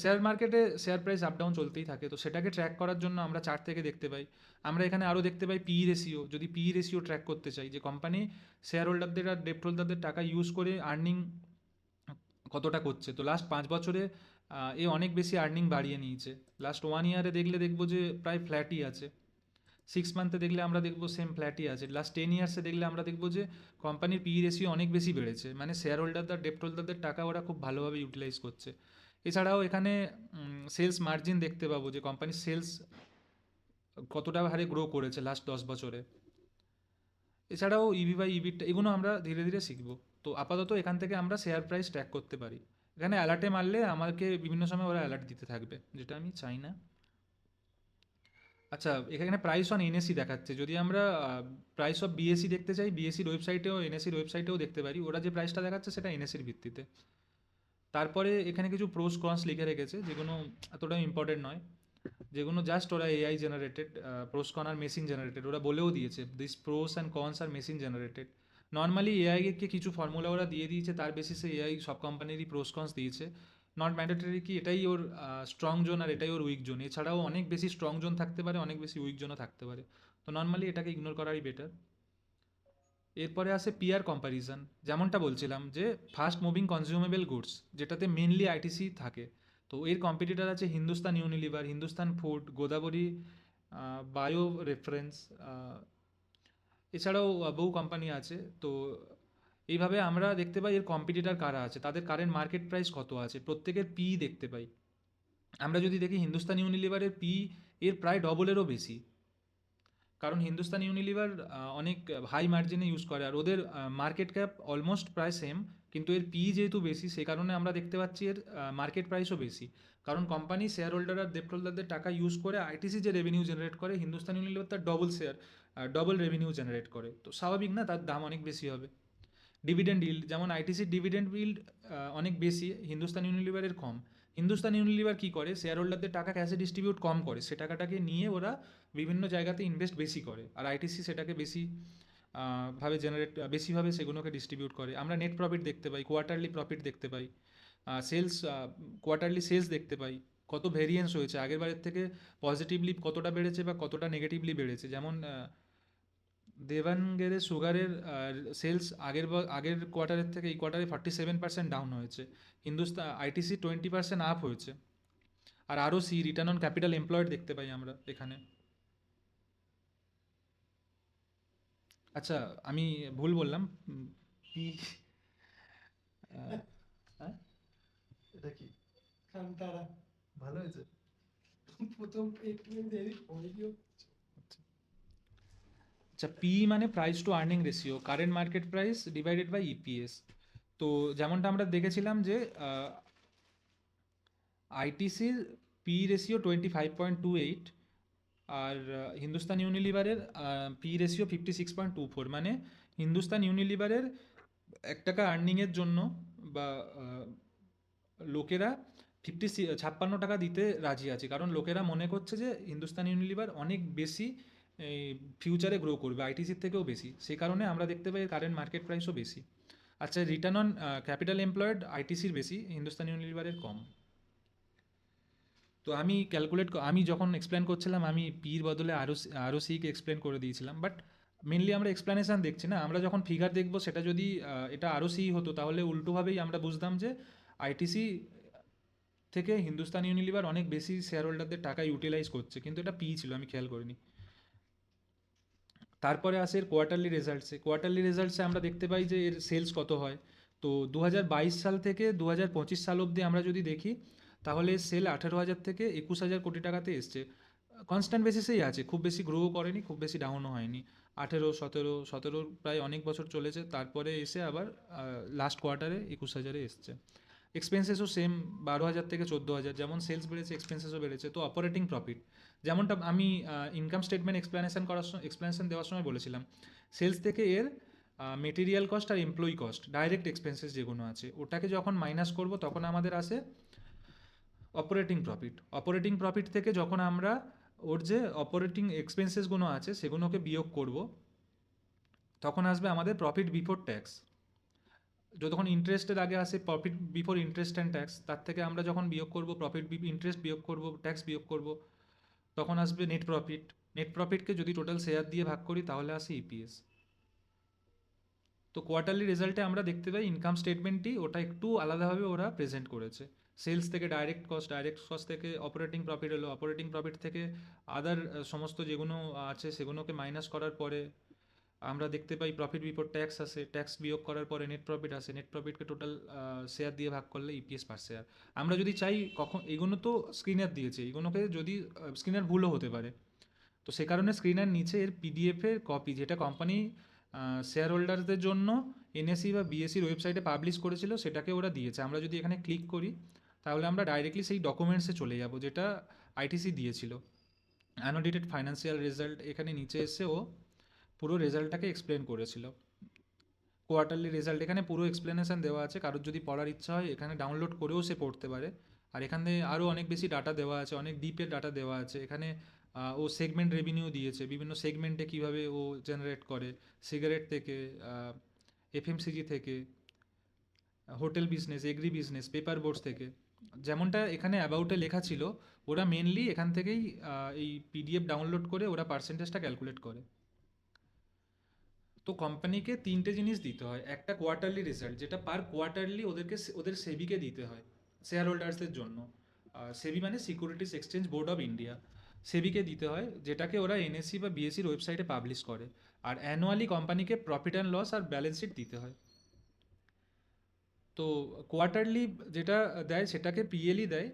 শেয়ার মার্কেটে শেয়ার প্রাইস আপ ডাউন চলতেই থাকে। তো সেটাকে ট্র্যাক করার জন্য আমরা চার্ট থেকে দেখতে পাই। আমরা এখানে আরও দেখতে পাই পি রেশিও। যদি পি রেশিও ট্র্যাক করতে চাই যে কোম্পানি শেয়ার হোল্ডারদের আর ডেপ্ট হোল্ডারদের টাকা ইউজ করে আর্নিং কতটা করছে, তো লাস্ট 5 বছরে এ অনেক বেশি আর্নিং বাড়িয়ে নিয়েছে। লাস্ট 1 ইয়ারে দেখলে দেখবো যে প্রায় ফ্ল্যাটই আছে। 6 মান্থে দেখলে আমরা দেখবো সেম ফ্ল্যাটই আছে। লাস্ট 10 ইয়ার্সে দেখলে আমরা দেখবো যে কোম্পানির পি রেশিও অনেক বেশি বেড়েছে, মানে শেয়ার হোল্ডারদের ডেপ্ট হোল্ডারদের টাকা ওরা খুব ভালোভাবে ইউটিলাইজ করছে। এছাড়াও এখানে সেলস মার্জিন দেখতে পাবো যে কোম্পানির সেলস কতটা হারে গ্রো করেছে লাস্ট 10 বছরে। এছাড়াও ইভি বাই ইবিটা, এগুলো আমরা ধীরে ধীরে শিখবো। তো আপাতত এখান থেকে আমরা শেয়ার প্রাইস ট্র্যাক করতে পারি। এখানে অ্যালার্টে মারলে আমাকে বিভিন্ন সময় ওরা অ্যালার্ট দিতে থাকবে, যেটা আমি চাই না। আচ্ছা, এখানে প্রাইস অন এনএসি দেখাচ্ছে। যদি আমরা প্রাইস অফ বিএসসি দেখতে চাই, বিএসসির ওয়েবসাইটেও এনএসির ওয়েবসাইটেও দেখতে পারি। ওরা যে প্রাইসটা দেখাচ্ছে সেটা এনএসির ভিত্তিতে। তারপরে এখানে কিছু প্রোস কনস লিখে রেখেছে, যেগুলো এতটা ইম্পর্টেন্ট নয়, যেগুলো জাস্ট ওরা এআই জেনারেটেড। প্রোস কন আর মেশিন জেনারেটেড, ওরা বলেও দিয়েছে দিস প্রোস অ্যান্ড কনস আর মেশিন জেনারেটেড। নর্মালি এআইকে কিছু ফর্মুলা ওরা দিয়ে দিয়েছে, তার বেসিসে এআই সব কোম্পানিরই প্রোস কনস দিয়েছে। নট ম্যান্ডেটরি কি এটাই ওর স্ট্রং জোন আর এটাই ওর উইক জোন। এছাড়াও অনেক বেশি স্ট্রং জোন থাকতে পারে, অনেক বেশি উইক জোনও থাকতে পারে। তো নর্মালি এটাকে ইগনোর করাই বেটার। এরপরে আসে পিয়ার কম্প্যারিজন। যেমনটা বলছিলাম যে ফাস্ট মুভিং কনজিউমেবল গুডস, যেটাতে মেনলি আইটিসি থাকে। তো এর কম্পিটিটর আছে Hindustan Unilever, Hindustan food, Godavari, bio reference, এছাড়াও বহু কোম্পানি আছে। তো এইভাবে আমরা দেখতে পাই এর কম্পিটিটর কারা আছে, তাদের কারেন্ট মার্কেট প্রাইস কত আছে, প্রত্যেকের পি দেখতে পাই। আমরা যদি দেখি হিন্দুস্তান ইউনিলিভারের পি এর প্রায় ডবলেরও বেশি। কারণ হিন্দুস্তান ইউনিলিভার অনেক হাই মার্জিনে ইউজ করে, আর ওদের মার্কেট ক্যাপ অলমোস্ট প্রায় সেম, কিন্তু এর পি যেহেতু বেশি, সে কারণে আমরা দেখতে পাচ্ছি এর মার্কেট প্রাইসও বেশি। কারণ কোম্পানি শেয়ার হোল্ডার আর ডেপ্ট হোল্ডারদের টাকা ইউজ করে আইটিসি যে রেভিনিউ জেনারেট করে, হিন্দুস্তান ইউনিলিভার তার ডবল রেভিনিউ জেনারেট করে। তো স্বাভাবিক না তার দাম অনেক বেশি হবে। ডিভিডেন্ড ইল্ড, যেমন আইটিসির ডিভিডেন্ড ইল্ড অনেক বেশি, হিন্দুস্তান ইউনিলিভারের কম। হিন্দুস্তান ইউনিলিভার কী করে, শেয়ার হোল্ডারদের টাকা ক্যাশে ডিস্ট্রিবিউট কম করে, সে টাকাটাকে নিয়ে ওরা বিভিন্ন জায়গাতে ইনভেস্ট বেশি করে। আর আইটিসি সেটাকে বেশি বেশিভাবে সেগুলোকে ডিস্ট্রিবিউট করে। আমরা নেট প্রফিট দেখতে পাই, কোয়ার্টারলি প্রফিট দেখতে পাই, সেলস, কোয়ার্টারলি সেলস দেখতে পাই, কত ভেরিয়েন্স হয়েছে আগের বারের থেকে, পজিটিভলি কতটা বেড়েছে বা কতটা নেগেটিভলি বেড়েছে। যেমন দেবানগেরে সুগারের সেলস আগের কোয়ার্টারের থেকে এই কোয়ার্টারে 47% ডাউন হয়েছে। হিন্দুস্তান আইটিসি 20% আপ হয়েছে। আর R O C return on capital employed দেখতে পাই আমরা এখানে। আচ্ছা, আমি ভুল বললাম। পি হ্যাঁ,
এটা কি কান্তারা ভালো হয়েছে। প্রথম একটু দেরি হয়ে গিয়েও
আচ্ছা, পি মানে price to earning ratio, current market price divided by EPS. তো যেমনটা আমরা দেখেছিলাম যে আইটিসির পি রেশিও 25.28, আর হিন্দুস্তান ইউনিলিভারের পি রেশিও 56.24। মানে হিন্দুস্তান ইউনিলিভারের 1 টাকা আর্নিংয়ের জন্য বা লোকেরা 56 টাকা দিতে রাজি আছে, কারণ লোকেরা মনে করছে যে হিন্দুস্তান ইউনিলিভার অনেক বেশি ফিউচারে গ্রো করবে, আইটিসির থেকেও বেশি। সে কারণে আমরা দেখতে পাই কারেন্ট মার্কেট প্রাইসও বেশি। আচ্ছা, রিটার্ন অন ক্যাপিটাল এমপ্লয়েড আইটিসির বেশি, হিন্দুস্তান ইউনিলিভারের কম। তো আমি যখন এক্সপ্লেন করছিলাম আমি পির বদলে আরও সিকে এক্সপ্লেন করে দিয়েছিলাম, বাট মেনলি আমরা এক্সপ্লেনেশন দেখছি না, আমরা যখন ফিগার দেখবো সেটা যদি এটা আরও সি হতো তাহলে উল্টোভাবেই আমরা বুঝতাম যে আইটিসি থেকে হিন্দুস্তান ইউনিলিভার অনেক বেশি শেয়ার হোল্ডারদের টাকা ইউটিলাইজ করছে, কিন্তু এটা পি ছিল, আমি খেয়াল করিনি। তারপরে আসে এর কোয়ার্টারলি রেজাল্টসে আমরা দেখতে পাই যে এর সেলস কত হয়। তো 2022 সাল থেকে 2025 সাল অবধি আমরা যদি দেখি তাহলে সেল 18,000 থেকে 21,000 কোটি টাকাতে এসছে। কনস্ট্যান্ট বেসিসেই আছে, খুব বেশি গ্রোও করেনি, খুব বেশি ডাউনও হয়নি। 18, 17 প্রায় অনেক বছর চলেছে, তারপরে এসে আবার লাস্ট কোয়ার্টারে 21,000-এ এসছে। এক্সপেন্সেসও সেম, 12,000 থেকে 14,000, যেমন সেলস বেড়েছে এক্সপেন্সেসও বেড়েছে। তো অপারেটিং প্রফিট, যেমনটা আমি ইনকাম স্টেটমেন্ট এক্সপ্লেনেশন দেওয়ার সময় বলেছিলাম, সেলস থেকে এর মেটেরিয়াল কস্ট আর এমপ্লয়ি কস্ট, ডাইরেক্ট এক্সপেন্সেস যেগুলো আছে ওটাকে যখন মাইনাস করব তখন আমাদের আসে অপারেটিং প্রফিট থেকে যখন আমরা ওর যে অপারেটিং এক্সপেন্সেসগুলো আছে সেগুলোকে বিয়োগ করব তখন আসবে আমাদের প্রফিট বিফোর ট্যাক্স। যতক্ষণ ইন্টারেস্টের আগে আসে profit before interest and tax, তার থেকে আমরা যখন বিয়োগ করব ইন্টারেস্ট বিয়োগ করব, ট্যাক্স বিয়োগ করব, তখন আসবে নেট প্রফিটকে যদি টোটাল শেয়ার দিয়ে ভাগ করি তাহলে আসে ইপিএস। তো কোয়ার্টারলি রেজাল্টে আমরা দেখতে পাই ইনকাম স্টেটমেন্টই ওটা একটু আলাদাভাবে ওরা প্রেজেন্ট করেছে। সেলস থেকে ডাইরেক্ট কস্ট থেকে অপারেটিং প্রফিট হলো, অপারেটিং প্রফিট থেকে আদার সমস্ত যেগুলো আছে সেগুলোকে মাইনাস করার পরে আমরা দেখতে পাই প্রফিট বিফোর ট্যাক্স আসে, ট্যাক্স বিয়োগ করার পরে নেট প্রফিট আসে, নেট প্রফিটকে টোটাল শেয়ার দিয়ে ভাগ করলে ইপিএস পার শেয়ার। আমরা যদি চাই কখন, এগুলো তো স্ক্রিনার দিয়েছে, এগুলোকে যদি স্ক্রিনার ভুলও হতে পারে, তো সে কারণে স্ক্রিনার নিচে এর পিডিএফের কপি যেটা কোম্পানি শেয়ার হোল্ডারদের জন্য এনএসি বা বিএসসির ওয়েবসাইটে পাবলিশ করেছিল সেটাকে ওরা দিয়েছে। আমরা যদি এখানে ক্লিক করি তাহলে আমরা ডাইরেক্টলি সেই ডকুমেন্টসে চলে যাব যেটা আইটিসি দিয়েছিল। অ্যানোডেটেড ফাইন্যান্সিয়াল রেজাল্ট, এখানে নিচে এসে ও পুরো রেজাল্টটাকে এক্সপ্লেন করেছিল। কোয়ার্টারলি রেজাল্ট এখানে পুরো এক্সপ্লেনেশন দেওয়া আছে, কারোর যদি পড়ার ইচ্ছা হয় এখানে ডাউনলোড করেও সে পড়তে পারে। আর এখানে আরও অনেক বেশি ডাটা দেওয়া আছে, অনেক ডিপের ডাটা দেওয়া আছে এখানে। ও সেগমেন্ট রেভিনিউ দিয়েছে, বিভিন্ন সেগমেন্টে কীভাবে ও জেনারেট করে, সিগারেট থেকে, এফএমসিজি থেকে, hotel business, agri business, paper boards থেকে। যেমনটা এখানে অ্যাবাউটে লেখা ছিল, ওরা মেনলি এখান থেকেই এই পিডিএফ ডাউনলোড করে ওরা পার্সেন্টেজটা ক্যালকুলেট করে। তো কোম্পানিকে তিনটে জিনিস দিতে হয়, একটা কোয়ার্টারলি রেজাল্ট যেটা পার কোয়ার্টারলি ওদের সেবিকে দিতে হয় শেয়ার হোল্ডার্সদের জন্য। সেবি মানে securities exchange board of India, সেবিকে দিতে হয়, যেটাকে ওরা এনএসসি বা বিএসসির ওয়েবসাইটে পাবলিশ করে। আর অ্যানুয়ালি কোম্পানিকে প্রফিট অ্যান্ড লস আর ব্যালেন্স শিট দিতে হয়। তো কোয়ার্টারলি যেটা দেয় সেটাকে পিএলই দেয়,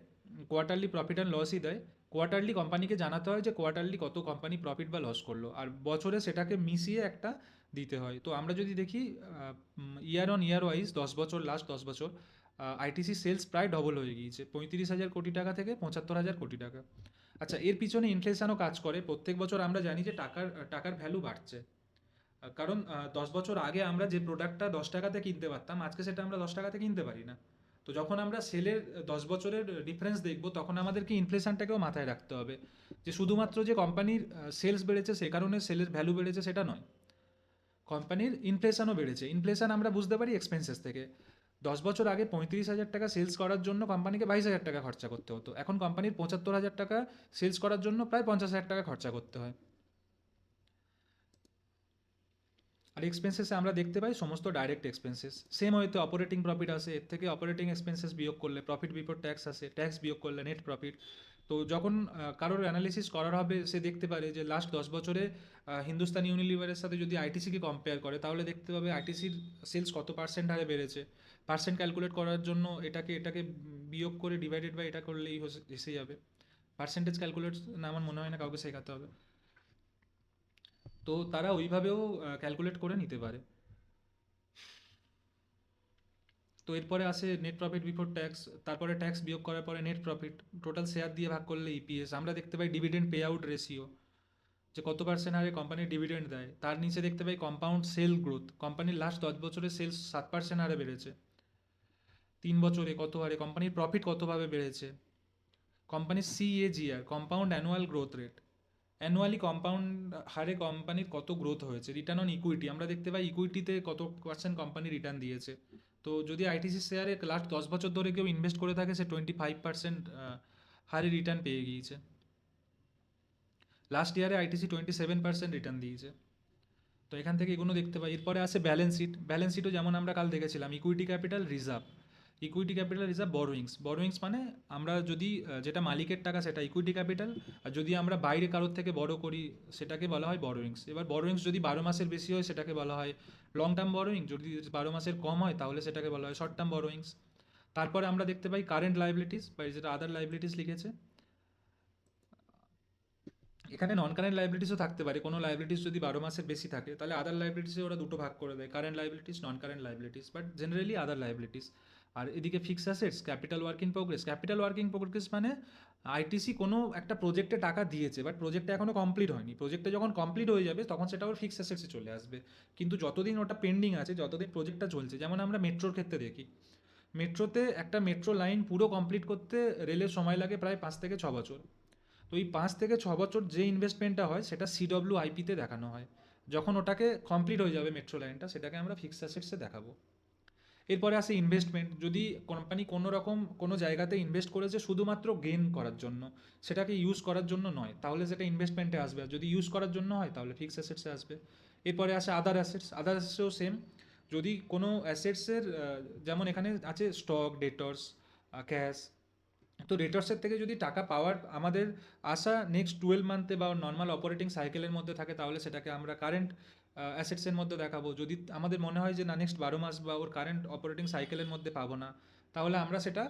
কোয়ার্টারলি প্রফিট অ্যান্ড লসই দেয়। কোয়ার্টারলি কোম্পানিকে জানাতে হয় যে কোয়ার্টারলি কত কোম্পানি প্রফিট বা লস করলো, আর বছরে সেটাকে মিশিয়ে একটা দিতে হয়। তো আমরা যদি দেখি ইয়ার অন ইয়ার ওয়াইজ 10 বছর, লাস্ট 10 বছর আইটিসি সেলস প্রায় ডবল হয়ে গিয়েছে, 35,000 কোটি টাকা থেকে 75,000 কোটি টাকা। আচ্ছা, এর পিছনে ইনফ্লেশনও কাজ করে, প্রত্যেক বছর আমরা জানি যে টাকার ভ্যালু বাড়ছে। কারণ 10 বছর আগে আমরা যে প্রোডাক্টটা 10 টাকাতে কিনতে পারতাম আজকে সেটা আমরা 10 টাকাতে কিনতে পারি না। তো যখন আমরা সেলের 10 বছরের ডিফারেন্স দেখব তখন আমাদেরকে ইনফ্লেশনটাকেও মাথায় রাখতে হবে, যে শুধুমাত্র যে কোম্পানির সেলস বেড়েছে সে কারণে সেলের ভ্যালু বেড়েছে সেটা নয়, কোম্পানির ইনফ্লেশনও বেড়েছে। ইনফ্লেশন আমরা বুঝতে পারি এক্সপেন্সেস থেকে। 10 বছর আগে 35,000 টাকা সেলস করার জন্য কোম্পানিকে 22,000 টাকা খরচা করতে হতো, এখন কোম্পানির 75,000 টাকা সেলস করার জন্য প্রায় 50,000 টাকা খরচা করতে হয়। আর এক্সপেন্সেসে আমরা দেখতে পাই সমস্ত ডাইরেক্ট এক্সপেন্সেস। সেম হয়তো অপারেটিং প্রফিট আসে, এর থেকে অপারেটিং এক্সপেন্সেস বিয়োগ করলে প্রফিট বিফোর ট্যাক্স আসে, ট্যাক্স বিয়োগ করলে নেট প্রফিট। তো যখন কারোর অ্যানালিসিস করার হবে সে দেখতে পারে যে লাস্ট 10 বছরে হিন্দুস্তান ইউনিলিভারের সাথে যদি আইটিসিকে কম্পেয়ার করে তাহলে দেখতে পাবে আইটিসির সেলস কত পার্সেন্ট হারে বেড়েছে। পার্সেন্ট ক্যালকুলেট করার জন্য এটাকে বিয়োগ করে ডিভাইডেড বাই এটা করলেই এসে যাবে। পার্সেন্টেজ ক্যালকুলেট না, আমার মনে হয় না কাউকে শেখাতে হবে। তো তারা ওইভাবেও ক্যালকুলেট করে নিতে পারে। তো এরপরে আসে নেট প্রফিট বিফোর ট্যাক্স, তারপরে ট্যাক্স বিয়োগ করার পরে নেট প্রফিট, টোটাল শেয়ার দিয়ে ভাগ করলে ইপিএস। আমরা দেখতে পাই ডিভিডেন্ড পে আউট রেশিও, যে কত পার্সেন্ট হারে কোম্পানি ডিভিডেন্ড দেয়। তার নিচে দেখতে পাই কম্পাউন্ড সেল গ্রোথ, কোম্পানির লাস্ট 10 বছরে সেলস 7% হারে বেড়েছে, 3 বছরে কত হারে, কোম্পানির প্রফিট কতভাবে বেড়েছে, কোম্পানির CAGR compound annual growth rate, annually compound হারে কোম্পানির কত গ্রোথ হয়েছে, রিটার্ন অন ইকুইটি আমরা দেখতে পাই ইকুইটিতে কত পার্সেন্ট কোম্পানি রিটার্ন দিয়েছে। তো যদি আইটিসি শেয়ারে লাস্ট 10 বছর ধরে কেউ ইনভেস্ট করে থাকে সে 25% হারে রিটার্ন পেয়ে গিয়েছে। লাস্ট ইয়ারে আইটিসি 27% রিটার্ন দিয়েছে। তো এখান থেকে এগুলো দেখতে পাই। এরপরে আসে ব্যালেন্স শিট। ব্যালেন্স শিটও যেমন আমরা কাল দেখেছিলাম equity capital reserve. Equity capital reserve borrowings মানে আমরা যদি যেটা মালিকের টাকা সেটা ইকুইটি ক্যাপিটাল, আর যদি আমরা বাইরে কারোর থেকে বড় করি সেটাকে বলা হয় বরোয়িংস। এবার বরোয়িংস যদি 12 মাসের বেশি হয় সেটাকে বলা হয় লং টার্ম বরোয়িং, যদি 12 মাসের কম হয় তাহলে সেটাকে বলা হয় শর্ট টার্ম বরোয়িংস। তারপরে আমরা দেখতে পাই কারেন্ট লাইবিলিটিস বা যেটা আদার লাইবিলিটিস লিখেছে। এখানে নন কারেন্ট লাইবিলিটিসও থাকতে পারে, কোনো লাইবিলিটিস যদি 12 মাসের বেশি থাকে তাহলে আদার লাইবিলিটিসে ওরা দুটো ভাগ করে দেয়, current liabilities non current liabilities, but generally other liabilities. আর এদিকে fix assets, capital work in progress. Capital work in progress মানে আইটিসি কোনো একটা প্রজেক্টে টাকা দিয়েছে বাট প্রজেক্টটা এখনও কমপ্লিট হয়নি, প্রজেক্টটা যখন কমপ্লিট হয়ে যাবে তখন সেটা ওর ফিক্স অ্যাসেটসে চলে আসবে। কিন্তু যতদিন ওটা পেন্ডিং আছে, যতদিন প্রজেক্টটা চলছে, যেমন আমরা মেট্রোর ক্ষেত্রে দেখি, মেট্রোতে একটা মেট্রো লাইন পুরো কমপ্লিট করতে রেলের সময় লাগে প্রায় 5 থেকে 6 বছর। তো এই 5 থেকে 6 বছর যে ইনভেস্টমেন্টটা হয় সেটা সিডব্লিউআইপিতে দেখানো হয়। যখন ওটাকে কমপ্লিট হয়ে যাবে মেট্রো লাইনটা সেটাকে আমরা ফিক্সড অ্যাসেটসে দেখাবো। এরপরে আসে ইনভেস্টমেন্ট। যদি কোম্পানি কোনো রকম কোনো জায়গাতে ইনভেস্ট করেছে শুধুমাত্র গেইন করার জন্য, সেটাকে ইউজ করার জন্য নয়, তাহলে সেটা ইনভেস্টমেন্টে আসবে। আর যদি ইউজ করার জন্য হয় তাহলে ফিক্সড অ্যাসেটসে আসবে। এরপরে আসে আদার অ্যাসেটস। আদার অ্যাসেটসও সেম। যদি কোনো অ্যাসেটসের যেমন এখানে আছে স্টক, ডেটর্স, ক্যাশ। তো ডেটর্সের থেকে যদি টাকা পাওয়ার আমাদের আশা নেক্সট 12 মান্থে বা নর্মাল অপারেটিং সাইকেলের মধ্যে থাকে তাহলে সেটাকে আমরা কারেন্ট অ্যাসেটসের মধ্যে দেখাবো। যদি আমাদের মনে হয় যে না নেক্সট 12 মাস বা ওর কারেন্ট অপারেটিং সাইকেলের মধ্যে পাবো না, তাহলে আমরা সেটা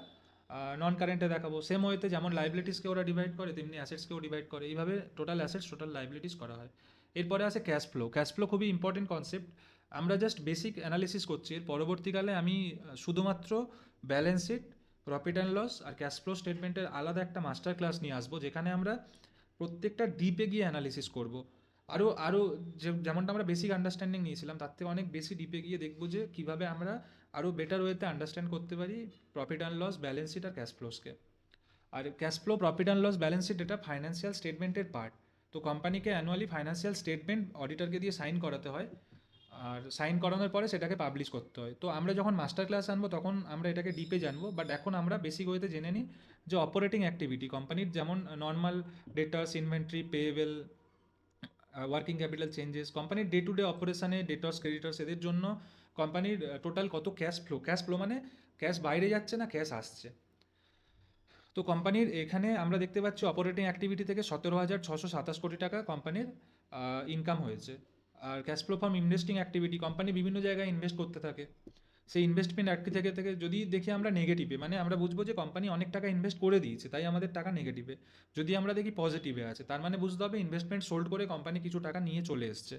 নন কারেন্টে দেখাবো। সেম ওয়েতে যেমন লাইবিলিটিসকে ওরা ডিভাইড করে তেমনি অ্যাসেটসকেও ডিভাইড করে। এইভাবে টোটাল অ্যাসেটস টোটাল লাইবিলিটিস করা হয়। এরপরে আসে ক্যাশ ফ্লো। ক্যাশ ফ্লো খুবই ইম্পর্টেন্ট কনসেপ্ট। আমরা জাস্ট বেসিক অ্যানালিসিস করছি, এর পরবর্তীকালে আমি শুধুমাত্র balance sheet, profit and loss আর ক্যাশ ফ্লো স্টেটমেন্টের আলাদা একটা মাস্টার ক্লাস নিয়ে আসবো, যেখানে আমরা প্রত্যেকটা ডিপে গিয়ে অ্যানালিসিস করব। আরও যেমনটা আমরা বেসিক আন্ডারস্ট্যান্ডিং নিয়েছিলাম তার থেকে অনেক বেশি ডিপে গিয়ে দেখবো যে কীভাবে আমরা আরও বেটার ওয়েতে আন্ডারস্ট্যান্ড করতে পারি profit and loss, balance sheet আর ক্যাশ ফ্লোসকে। আর cash flow, profit and loss, balance sheet এটা ফাইন্যান্সিয়াল স্টেটমেন্টের পার্ট। তো কোম্পানিকে অ্যানুয়ালি ফাইন্যান্সিয়াল স্টেটমেন্ট অডিটরকে দিয়ে সাইন করাতে হয়, আর সাইন করানোর পরে সেটাকে পাবলিশ করতে হয়। তো আমরা যখন মাস্টার ক্লাস আনবো তখন আমরা এটাকে ডিপে জানবো, বাট এখন আমরা বেসিক ওয়েতে জেনে নিই যে অপারেটিং অ্যাক্টিভিটি কোম্পানির যেমন normal debtors, inventory, payable, working capital changes, কোম্পানির ডে টু ডে অপারেশনে ডেটার্স, ক্রেডিটার্স, এদের জন্য কোম্পানির টোটাল কত ক্যাশ ফ্লো। ক্যাশ ফ্লো মানে ক্যাশ বাইরে যাচ্ছে না ক্যাশ আসছে। তো কোম্পানির এখানে আমরা দেখতে পাচ্ছি অপারেটিং অ্যাক্টিভিটি থেকে 17,627 কোটি টাকা কোম্পানির ইনকাম হয়েছে। আর cash flow from investing activity, company বিভিন্ন জায়গায় ইনভেস্ট করতে থাকে, সেই ইনভেস্টমেন্ট অ্যাক্টিভ থেকে থেকে যদি দেখি আমরা নেগেটিভে, মানে আমরা বুঝবো যে কোম্পানি অনেক টাকা ইনভেস্ট করে দিয়েছে তাই আমাদের টাকা নেগেটিভে। যদি আমরা দেখি পজিটিভে আছে তার মানে বুঝতে হবে ইনভেস্টমেন্ট সোল্ড করে কোম্পানি কিছু টাকা নিয়ে চলে এসছে।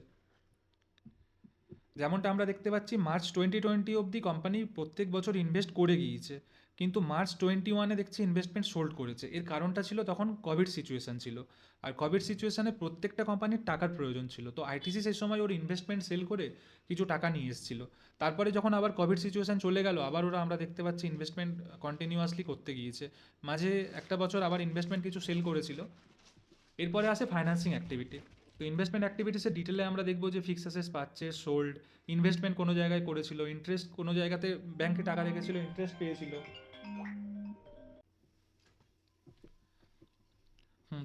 যেমনটা আমরা দেখতে পাচ্ছি মার্চ 2020 অবধি কোম্পানি প্রত্যেক বছর ইনভেস্ট করে গিয়েছে, কিন্তু মার্চ 2021 দেখছি ইনভেস্টমেন্ট সোল্ড করেছে। এর কারণটা ছিল তখন কোভিড সিচুয়েশান ছিল, আর কোভিড সিচুয়েশানে প্রত্যেকটা কোম্পানির টাকার প্রয়োজন ছিল। তো আইটিসি সেই সময় ওর ইনভেস্টমেন্ট সেল করে কিছু টাকা নিয়ে এসেছিল। তারপরে যখন আবার কোভিড সিচুয়েশান চলে গেল আবার ওরা আমরা দেখতে পাচ্ছি ইনভেস্টমেন্ট কন্টিনিউয়াসলি করতে গিয়েছে। মাঝে একটা বছর আবার ইনভেস্টমেন্ট কিছু সেল করেছিল। এরপরে আসে ফাইন্যান্সিং অ্যাক্টিভিটি। তো ইনভেস্টমেন্ট অ্যাক্টিভিটিসের ডিটেলে আমরা দেখবো যে ফিক্স অ্যাসেটস পাচ্ছে, সোল্ড, ইনভেস্টমেন্ট কোনো জায়গায় করেছিল, ইন্টারেস্ট কোনো জায়গাতে ব্যাংকে টাকা রেখেছিল, ইন্টারেস্ট পেয়েছিল।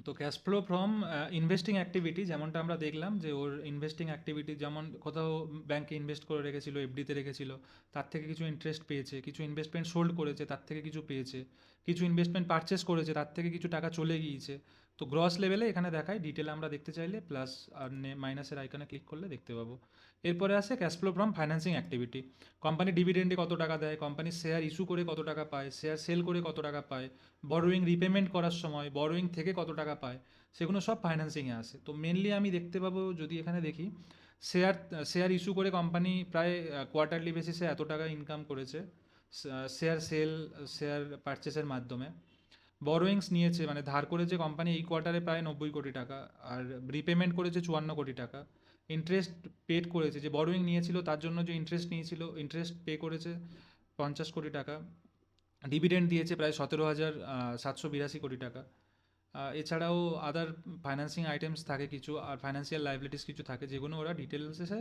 তো cash flow from investing activity যেমনটা আমরা দেখলাম যে ওর ইনভেস্টিং অ্যাক্টিভিটি যেমন কোথাও ব্যাংকে ইনভেস্ট করে রেখেছিল, এফডিতে রেখেছিল, তার থেকে কিছু ইন্টারেস্ট পেয়েছে, কিছু ইনভেস্টমেন্ট সোল্ড করেছে তার থেকে কিছু পেয়েছে, কিছু ইনভেস্টমেন্ট পারচেস করেছে তার থেকে কিছু টাকা চলে গিয়েছে। তো গ্রস লেভেলে এখানে দেখায়, ডিটেলে আমরা দেখতে চাইলে প্লাস আর মাইনাসের আইকনে ক্লিক করলে দেখতে পাবো। এরপরে আসে cash flow from financing activity. Company ডিভিডেন্ডে কত টাকা দেয়, কোম্পানি শেয়ার ইস্যু করে কত টাকা পায়, শেয়ার সেল করে কত টাকা পায়, বরোয়িং রিপেমেন্ট করার সময় বরোয়িং থেকে কত টাকা পায়, সেগুলো সব ফাইন্যান্সিংয়ে আসে। তো মেনলি আমি দেখতে পাবো যদি এখানে দেখি শেয়ার শেয়ার ইস্যু করে কোম্পানি প্রায় কোয়ার্টারলি বেসিসে এত টাকা ইনকাম করেছে শেয়ার সেল, শেয়ার পারচেসের মাধ্যমে। বরোয়িংস নিয়েছে মানে ধার করেছে কোম্পানি এই কোয়ার্টারে প্রায় 90 কোটি টাকা, আর রিপেমেন্ট করেছে 54 কোটি টাকা। ইন্টারেস্ট পেড করেছে, যে বরোয়িং নিয়েছিল তার জন্য যে ইন্টারেস্ট নিয়েছিল ইন্টারেস্ট পে করেছে 50 কোটি টাকা। ডিভিডেন্ড দিয়েছে প্রায় 17,782 কোটি টাকা। এছাড়াও আদার ফাইন্যান্সিং আইটেমস থাকে কিছু, আর ফাইন্যান্সিয়াল লাইবিলিটিস কিছু থাকে, যেগুলো ওরা ডিটেলসে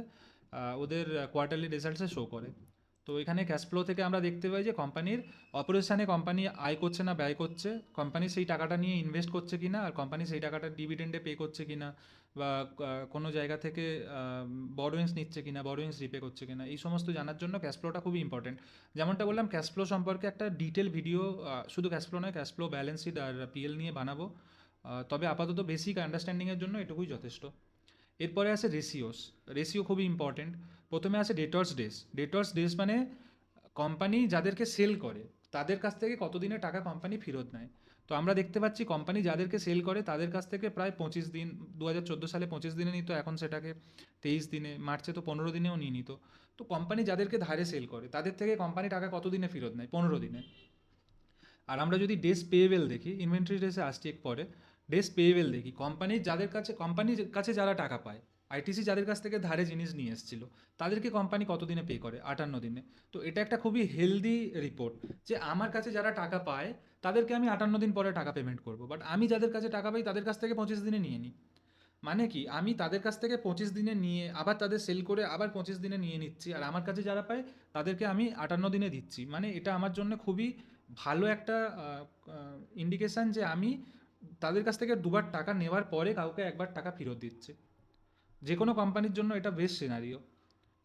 ওদের কোয়ার্টারলি রেজাল্টসে শো করে। তো এখানে ক্যাশ ফ্লো থেকে আমরা দেখতে পাই যে কোম্পানির অপারেশানে কোম্পানি আয় করছে না ব্যয় করছে, কোম্পানি সেই টাকাটা নিয়ে ইনভেস্ট করছে কিনা, আর কোম্পানি সেই টাকাটা ডিভিডেন্ডে পে করছে কিনা, বা কোনো জায়গা থেকে বরোয়িংস নিচ্ছে কিনা, বরোয়িংস রিপে করছে কিনা, এই সমস্ত জানার জন্য ক্যাশ ফ্লোটা খুবই ইম্পর্টেন্ট। যেমনটা বললাম, ক্যাশ ফ্লো সম্পর্কে একটা ডিটেল ভিডিও, শুধু ক্যাশ ফ্লো নয়, ক্যাশ ফ্লো, ব্যালেন্স শিট আর পিএল নিয়ে বানাবো। তবে আপাতত বেসিক আন্ডারস্ট্যান্ডিংয়ের জন্য এটুকুই যথেষ্ট। এরপরে আসে রেশিওস। রেশিও খুবই ইম্পর্টেন্ট। প্রথমে আসে ডেটর্স ডেজ। ডেটর্স ডেজ মানে কোম্পানি যাদেরকে সেল করে তাদের কাছ থেকে কতদিনে টাকা কোম্পানি ফেরত নেয়। তো আমরা দেখতে পাচ্ছি কোম্পানি যাদেরকে সেল করে তাদের কাছ থেকে প্রায় 25 দিন, 2014 সালে 25 দিনে নিত, এখন সেটাকে 23 দিনে, মার্চে তো 15 দিনেও নিয়ে নিত। তো কোম্পানি যাদেরকে ধারে সেল করে তাদের থেকে কোম্পানি টাকা কতদিনে ফেরত নেয়? 15 দিনে। আর আমরা যদি ডেস পেয়েবেল দেখি, ইনভেন্টরি ডেসে আসছি এক পরে, ডেস পেয়েবেল দেখি, কোম্পানির কাছে যারা টাকা পায়, আইটিসি যাদের কাছ থেকে ধারে জিনিস নিয়ে এসেছিল, তাদেরকে কোম্পানি কতদিনে পে করে? 58 দিনে। তো এটা একটা খুবই হেলদি রিপোর্ট, যে আমার কাছে যারা টাকা পায় তাদেরকে আমি 58 দিন পরে টাকা পেমেন্ট করব, বাট আমি যাদের কাছে টাকা পাই তাদের কাছ থেকে 25 দিনে নিয়ে নিই। মানে কি, আমি তাদের কাছ থেকে 25 দিনে নিয়ে আবার তাদের সেল করে আবার 25 দিনে নিয়ে নিচ্ছি, আর আমার কাছে যারা পায় তাদেরকে আমি 58 দিনে দিচ্ছি। মানে এটা আমার জন্য খুবই ভালো একটা ইন্ডিকেশান যে আমি তাদের কাছ থেকে দুবার টাকা নেওয়ার পরে কাউকে একবার টাকা ফেরত দিচ্ছি। যে কোনো কোম্পানির জন্য এটা বেস্ট সিনারিও।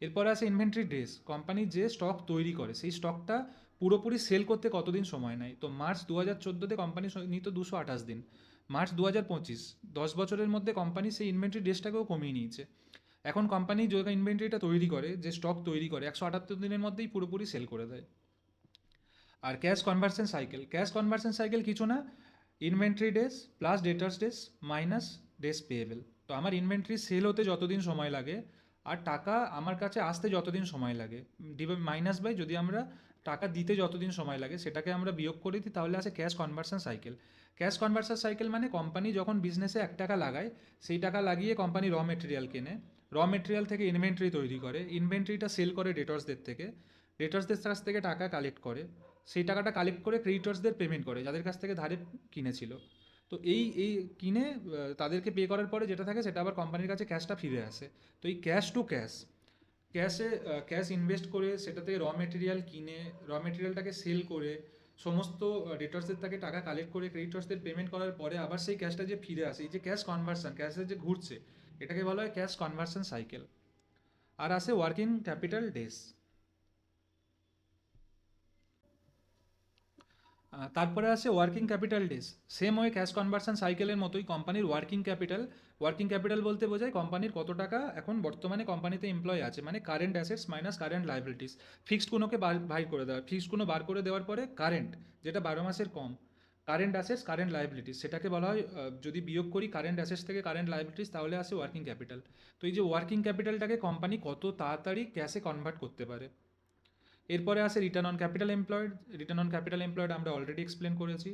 এরপরে আছে ইনভেন্টরি ডেজ। কোম্পানি যে স্টক তৈরি করে সেই স্টকটা পুরোপুরি সেল করতে কতদিন সময় নেয়? তো মার্চ 2014-তে কোম্পানি নিত 228 দিন। মার্চ 2025, 10 বছরের মধ্যে কোম্পানি সেই ইনভেন্টরি ডেজটাকেও কমিয়ে নিয়েছে। এখন কোম্পানি যে ইনভেন্টরিটা তৈরি করে, যে স্টক তৈরি করে, 178 দিনের মধ্যেই পুরোপুরি সেল করে দেয়। আর cash conversion cycle. Cash conversion cycle কিছু না, inventory days plus debtors days minus days payable. তো আমার ইনভেন্টরি সেল হতে যতদিন সময় লাগে আর টাকা আমার কাছে আসতে যতদিন সময় লাগে, মাইনাস বাই যদি আমরা টাকা দিতে যতদিন সময় লাগে সেটাকে আমরা বিয়োগ করে দিই, তাহলে আসে cash conversion cycle. Cash conversion cycle মানে কোম্পানি যখন বিজনেসে 1 টাকা লাগায়, সেই টাকা লাগিয়ে কোম্পানি র মেটেরিয়াল কেনে, র মেটেরিয়াল থেকে ইনভেন্টরি তৈরি করে, ইনভেন্টরিটা সেল করে ডেটার্সদের থেকে, ডেটার্সদের কাছ থেকে টাকা কালেক্ট করে, সেই টাকাটা কালেক্ট করে ক্রেডিটর্সদের পেমেন্ট করে যাদের কাছ থেকে ধারে কিনেছিল। তো এই এই কিনে তাদেরকে পে করার পরে যেটা থাকে সেটা আবার কোম্পানির কাছে ক্যাশটা ফিরে আসে। তো এই ক্যাশ টু ক্যাশ, ক্যাশে ক্যাশ ইনভেস্ট করে সেটা থেকে র মেটেরিয়াল কিনে, র মেটেরিয়ালটাকে সেল করে, সমস্ত ডেটার্সদের থেকে টাকা কালেক্ট করে ক্রেডিটর্সদের পেমেন্ট করার পরে আবার সেই ক্যাশটা যে ফিরে আসে, এই যে ক্যাশ কনভার্সন, ক্যাশের যে ঘুরছে, এটাকে বলা হয় ক্যাশ কনভার্সন সাইকেল। আর আসে ওয়ার্কিং ক্যাপিটাল ডেজ। তারপরে আসে working capital days. Same way cash conversion সাইকেলের মতোই কোম্পানির ওয়ার্কিং ক্যাপিটাল বলতে বোঝায় কোম্পানির কত টাকা এখন বর্তমানে কোম্পানিতে এমপ্লয় আছে, মানে current assets minus current liabilities. Fixed কোনোকে বার করে দেওয়া, ফিক্সড কোনো বার করে দেওয়ার পরে কারেন্ট, যেটা 12 মাসের কম, কারেন্ট অ্যাসেটস কারেন্ট লাইবিলিটিস, সেটাকে বলা হয়, যদি বিয়োগ করি কারেন্ট অ্যাসেটস থেকে কারেন্ট লাইবিলিটিস, তাহলে আসে ওয়ার্কিং ক্যাপিটাল। তো এই যে ওয়ার্কিং ক্যাপিটালটাকে কোম্পানি কত তাড়াতাড়ি ক্যাশে কনভার্ট করতে পারে। এরপরে আসে return on capital employed. Return on capital employed আমরা অলরেডি এক্সপ্লেন করেছি।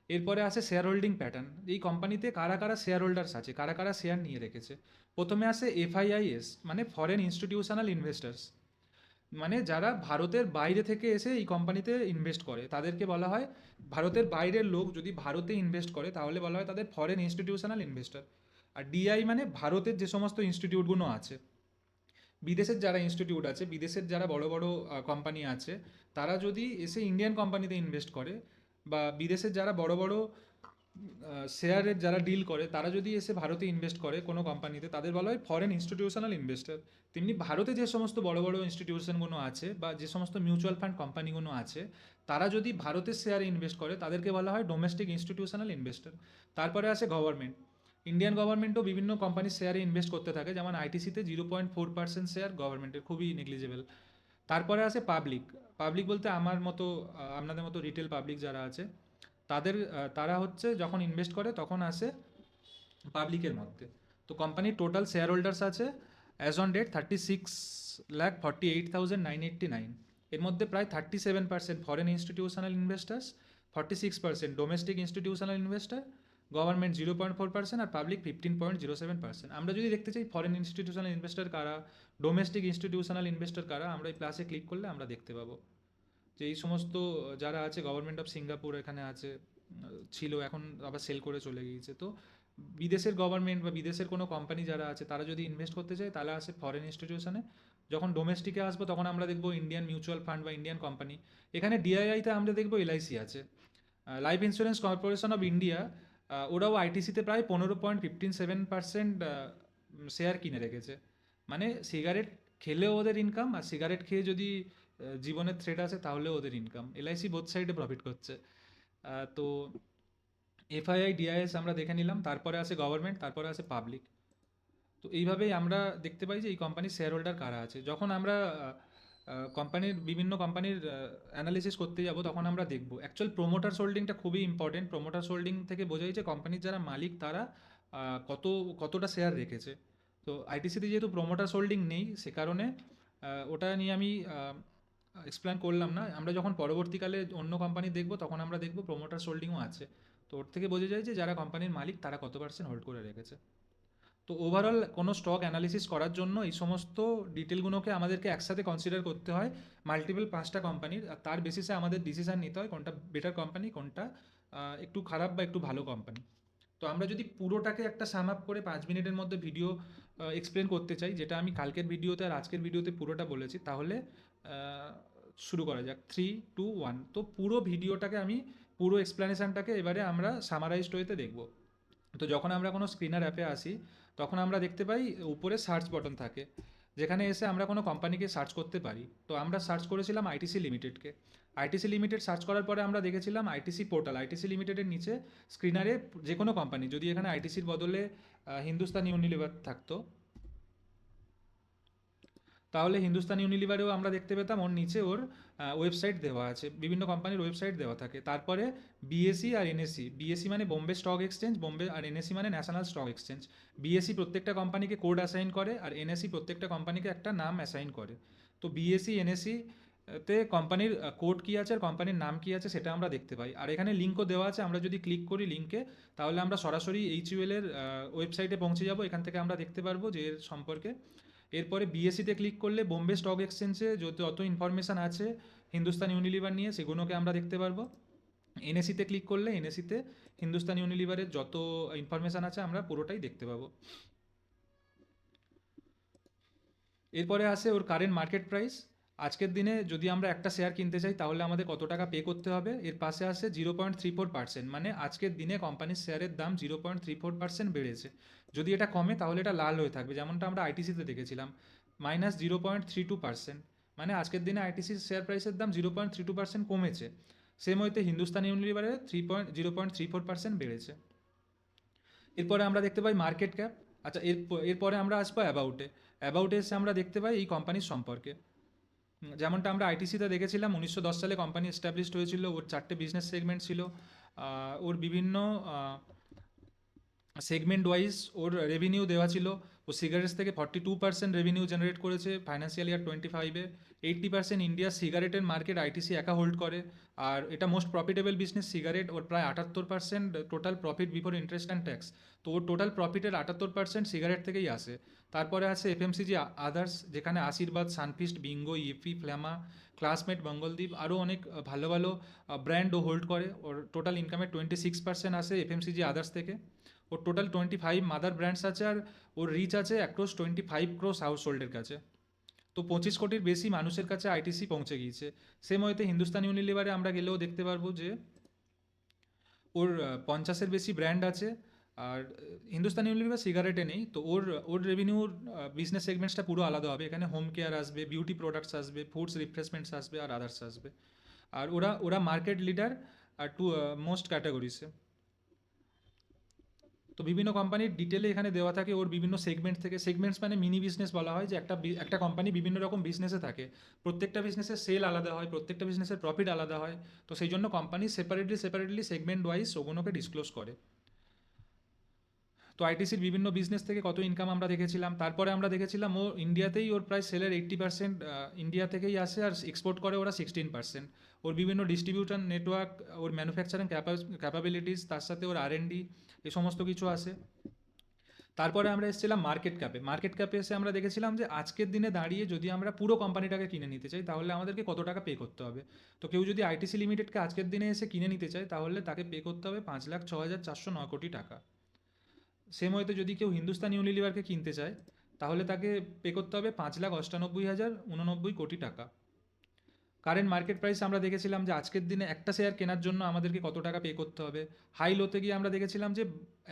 এরপরে আসে শেয়ার হোল্ডিং প্যাটার্ন। এই কোম্পানিতে কারা কারা শেয়ার হোল্ডার্স আছে, কারা কারা শেয়ার নিয়ে রেখেছে। প্রথমে আসে এফআইআইএস, মানে ফরেন ইনস্টিটিউশনাল ইনভেস্টার্স, মানে যারা ভারতের বাইরে থেকে এসে এই কোম্পানিতে ইনভেস্ট করে তাদেরকে বলা হয়, ভারতের বাইরের লোক যদি ভারতে ইনভেস্ট করে তাহলে বলা হয় তাদের ফরেন ইনস্টিটিউশনাল ইনভেস্টার। আর ডিআই মানে ভারতের যে সমস্ত ইনস্টিটিউটগুলো আছে, বিদেশের যারা ইনস্টিটিউট আছে, বিদেশের যারা বড় বড় কোম্পানি আছে, তারা যদি এসে ইন্ডিয়ান কোম্পানিতে ইনভেস্ট করে, বা বিদেশের যারা বড় বড় শেয়ারের যারা ডিল করে তারা যদি এসে ভারতে ইনভেস্ট করে কোনো কোম্পানিতে, তাদের বলা হয় ফরেন ইনস্টিটিউশনাল ইনভেস্টার। তেমনি ভারতে যে সমস্ত বড় বড় ইনস্টিটিউশনগুলো আছে বা যে সমস্ত মিউচুয়াল ফান্ড কোম্পানিগুলো আছে, তারা যদি ভারতের শেয়ারে ইনভেস্ট করে তাদেরকে বলা হয় ডোমেস্টিক ইনস্টিটিউশনাল ইনভেস্টার। তারপরে আসে গভর্নমেন্ট। ইন্ডিয়ান গভর্নমেন্টও বিভিন্ন কোম্পানির শেয়ারে ইনভেস্ট করতে থাকে, যেমন আইটিসিতে 0.4% শেয়ার গভর্নমেন্টের, খুবই নেগলিজেবল। তারপরে আসে পাবলিক। পাবলিক বলতে আমার মতো, আপনাদের মতো রিটেল পাবলিক যারা আছে, তারা হচ্ছে যখন ইনভেস্ট করে তখন আসে পাবলিকের মধ্যে। তো কোম্পানির টোটাল শেয়ার হোল্ডার্স আছে অ্যাজ অন ডেট 36,48,989। এর মধ্যে প্রায় 37% foreign institutional investors, 46% domestic institutional investor, government 0.4%, আর পাবলিক 15.07%। আমরা যদি দেখতে চাই ফরেন ইনস্টিটিউশনাল ইনভেস্টার কারা, ডোমেস্টিক ইনস্টিটিউশনাল ইনভেস্টার কারা, আমরা এই প্লাসে ক্লিক করলে আমরা দেখতে পাবো যে এই সমস্ত যারা আছে, গভর্নমেন্ট অফ সিঙ্গাপুর এখানে আছে, ছিল, এখন আবার সেল করে চলে গিয়েছে। তো বিদেশের গভর্নমেন্ট বা বিদেশের কোনো কোম্পানি যারা আছে তারা যদি ইনভেস্ট করতে চায় তাহলে আসে ফরেন ইনস্টিটিউশনে। যখন ডোমেস্টিকে আসবো তখন আমরা দেখবো ইন্ডিয়ান মিউচুয়াল ফান্ড বা ইন্ডিয়ান কোম্পানি। এখানে ডিআইআইতে আমরা দেখবো এলআইসি আছে, life insurance corporation of India. ওরাও আইটিসিতে প্রায় 15.57% শেয়ার কিনে রেখেছে। মানে সিগারেট খেলেও ওদের ইনকাম, আর সিগারেট খেয়ে যদি জীবনের থ্রেট আছে তাহলেও ওদের ইনকাম। এলআইসি বোথ সাইডে প্রফিট করছে। তো এফআইআই ডিআইএস আমরা দেখে নিলাম, তারপরে আসে গভর্নমেন্ট, তারপরে আসে পাবলিক। তো এইভাবেই আমরা দেখতে পাই যে এই কোম্পানির শেয়ার হোল্ডার কারা আছে। যখন আমরা কোম্পানির বিভিন্ন কোম্পানির অ্যানালিসিস করতে যাব তখন আমরা দেখব অ্যাকচুয়াল প্রোমোটার্স হোল্ডিংটা খুবই ইম্পর্টেন্ট। প্রোমোটার্স হোল্ডিং থেকে বোঝাই যে কোম্পানির যারা মালিক তারা কতটা শেয়ার রেখেছে। তো আইটিসিতে যেহেতু প্রোমোটার্স হোল্ডিং নেই সে কারণে ওটা নিয়ে আমি এক্সপ্লেন করলাম না। আমরা যখন পরবর্তীকালে অন্য কোম্পানি দেখব তখন আমরা দেখব প্রোমোটার্স হোল্ডিংও আছে। তো ওর থেকে বোঝা যায় যে যারা কোম্পানির মালিক তারা কত পার্সেন্ট হোল্ড করে রেখেছে। তো ওভারঅল কোনো স্টক অ্যানালিসিস করার জন্য এই সমস্ত ডিটেলগুলোকে আমাদেরকে একসাথে কনসিডার করতে হয়, মাল্টিপল 5টা কোম্পানির, আর তার বেসিসে আমাদের ডিসিশান নিতে হয় কোনটা বেটার কোম্পানি, কোনটা একটু খারাপ বা একটু ভালো কোম্পানি। তো আমরা যদি পুরোটাকে একটা সাম আপ করে 5 মিনিটের মধ্যে ভিডিও এক্সপ্লেন করতে চাই, যেটা আমি কালকের ভিডিওতে আর আজকের ভিডিওতে পুরোটা বলেছি, তাহলে শুরু করা যাক। 3, 2, 1। তো পুরো ভিডিওটাকে আমি পুরো এক্সপ্লেনেশনটাকে এবারে আমরা সামারাইজড ওয়েতে দেখব। তো যখন আমরা কোনো স্ক্রিনার অ্যাপে আসি তখন আমরা দেখতে পাই উপরে সার্চ বটন থাকে, যেখানে এসে আমরা কোনো কোম্পানিকে সার্চ করতে পারি। তো আমরা সার্চ করেছিলাম আইটিসি লিমিটেডকে। আইটিসি লিমিটেড সার্চ করার পরে আমরা দেখেছিলাম আইটিসি পোর্টাল। আইটিসি লিমিটেডের নিচে স্ক্রিনারে যে কোনো কোম্পানি, যদি এখানে আইটিসির বদলে হিন্দুস্তান ইউনিলিভার থাকতো তাহলে হিন্দুস্তান ইউনিলিভারেও আমরা দেখতে পেতাম ওর নিচে ওর ওয়েবসাইট দেওয়া আছে, বিভিন্ন কোম্পানির ওয়েবসাইট দেওয়া থাকে। তারপরে বিএসসি আর এনএসসি, বিএসসি মানে বোম্বে স্টক এক্সচেঞ্জ, বোম্বে, আর এনএসসি মানে ন্যাশনাল স্টক এক্সচেঞ্জ। বিএসসি প্রত্যেকটা কোম্পানিকে কোড অ্যাসাইন করে, আর এনএসসি প্রত্যেকটা কোম্পানিকে একটা নাম অ্যাসাইন করে। তো বিএসসি এনএসসি তে কোম্পানির কোড কী আছে আর কোম্পানির নাম কী আছে সেটা আমরা দেখতে পাই। আর এখানে লিঙ্কও দেওয়া আছে, আমরা যদি ক্লিক করি লিঙ্কে তাহলে আমরা সরাসরি এইচইউএল এর ওয়েবসাইটে পৌঁছে যাব। এখান থেকে আমরা দেখতে পারবো যে এর সম্পর্কে। এরপরে বিএসসিতে ক্লিক করলে বোম্বে স্টক এক্সচেঞ্জে যত ইনফরমেশান আছে হিন্দুস্তান ইউনিলিভার নিয়ে সেগুলোকে আমরা দেখতে পারবো। এনএসিতে ক্লিক করলে এনএসিতে হিন্দুস্তান ইউনিলিভারের যত ইনফরমেশান আছে আমরা পুরোটাই দেখতে পাবো। এরপরে আসে ওর কারেন্ট মার্কেট প্রাইস। আজকের দিনে যদি আমরা একটা শেয়ার কিনতে চাই তাহলে আমাদের কত টাকা পে করতে হবে। এর পাশে আসে 0.34%, মানে আজকের দিনে কোম্পানির শেয়ারের দাম 0.34% বেড়েছে। যদি এটা কমে তাহলে এটা লাল হয়ে থাকবে, যেমনটা আমরা আইটিসিতে দেখেছিলাম -0.32%। মানে আজকের দিনে আইটিসির শেয়ার প্রাইসের দাম 0.32% কমেছে। সেম ওয়েতে হিন্দুস্তান ইউনিলিভারে 0.34% বেড়েছে। এরপরে আমরা দেখতে পাই মার্কেট ক্যাপ। আচ্ছা, এরপরে আমরা আসবো অ্যাবাউটে। অ্যাবাউটে এসে আমরা দেখতে পাই এই কোম্পানির সম্পর্কে। যেমনটা আমরা আইটিসিতে দেখেছিলাম 1910 সালে কোম্পানি এস্টাবলিশড হয়েছিল, ওর 4টে বিজনেস সেগমেন্ট ছিল। ওর বিভিন্ন সেগমেন্ট ওয়াইজ ওর রেভিনিউ দেওয়া ছিল। ও সিগারেটস থেকে 42% রেভিনিউ জেনারেট করেছে ফাইন্যান্সিয়াল ইয়ার 25-এ। 80% ইন্ডিয়া সিগারেটের মার্কেট আইটিসি একা হোল্ড করে। আর এটা মোস্ট প্রফিটেবল বিজনেস সিগারেট। ওর প্রায় 78% total profit before interest and tax. তো ওর টোটাল প্রফিটের 78% সিগারেট থেকেই আসে। তারপরে আছে এফএমসিজি আদার্স, যেখানে আশীর্বাদ, সানফিস্ট, বিঙ্গো, ইফি, ফ্ল্যামা, ক্লাসমেট, মঙ্গলদ্বীপ আরও অনেক ভালো ভালো ব্র্যান্ড ও হোল্ড করে। ওর টোটাল ইনকামের 26% আসে এফএমসিজি আদার্স থেকে। ওর টোটাল 25 মাদার ব্র্যান্ডস আছে, আর ওর রিচ আছে অ্যাক্রস 25 ক্রোস হাউস হোল্ডের কাছে। তো 25 কোটির বেশি মানুষের কাছে আইটিসি পৌঁছে গিয়েছে। সেম ওয়েতে হিন্দুস্তান ইউনিলিভারে আমরা গেলেও দেখতে পারবো যে ওর 50-এর বেশি ব্র্যান্ড আছে। আর হিন্দুস্তান ইউনিলিভার সিগারেটে নেই, তো ওর ওর রেভিনিউর বিজনেস সেগমেন্টসটা পুরো আলাদা হবে। এখানে হোম কেয়ার আসবে, বিউটি প্রোডাক্টস আসবে, ফুডস রিফ্রেশমেন্টস আসবে, আর আদার্স আসবে। আর ওরা ওরা মার্কেট লিডার আর টু মোস্ট ক্যাটাগরিসে। তো বিভিন্ন কোম্পানির ডিটেলে এখানে দেওয়া থাকে ওর বিভিন্ন সেগমেন্ট থেকে। সেগমেন্টস মানে মিনি বিজনেস বলা হয়, যে একটা কোম্পানি বিভিন্ন রকম বিজনেসে থাকে। প্রত্যেকটা বিজনেসের সেল আলাদা হয়, প্রত্যেকটা বিজনেসের প্রফিট আলাদা হয়। তো সেই জন্য কোম্পানি সেপারেটলি সেগমেন্ট ওয়াইজ ওগুলোকে ডিসক্লোজ করে। তো আইটিসির বিভিন্ন বিজনেস থেকে কত ইনকাম আমরা দেখেছিলাম। তারপরে আমরা দেখেছিলাম ও ইন্ডিয়াতেই ওর প্রায় সেলের 80% ইন্ডিয়া থেকেই আসে, আর এক্সপোর্ট করে ওরা 16%। ওর বিভিন্ন ডিস্ট্রিবিউশন নেটওয়ার্ক, ওর ম্যানুফ্যাকচারিং ক্যাপাবিলিটিস, তার সাথে ওর R&D, এ সমস্ত কিছু আসে। তারপরে আমরা এসেছিলাম মার্কেট ক্যাপে। মার্কেট ক্যাপে এসে আমরা দেখেছিলাম যে আজকের দিনে দাঁড়িয়ে যদি আমরা পুরো কোম্পানিটাকে কিনে নিতে চাই তাহলে আমাদেরকে কত টাকা পে করতে হবে। তো কেউ যদি আইটিসি লিমিটেডকে আজকের দিনে এসে কিনে নিতে চায় তাহলে তাকে পে করতে হবে 5,06,409 কোটি টাকা। সেম ওয়েতে যদি কেউ হিন্দুস্তান ইউনিলিভারকে কিনতে চায় তাহলে তাকে পে করতে হবে 5,98,089 কোটি টাকা। কারেন্ট মার্কেট প্রাইস আমরা দেখেছিলাম যে আজকের দিনে একটা শেয়ার কেনার জন্য আমাদেরকে কত টাকা পে করতে হবে। হাই লোতে গিয়ে আমরা দেখেছিলাম যে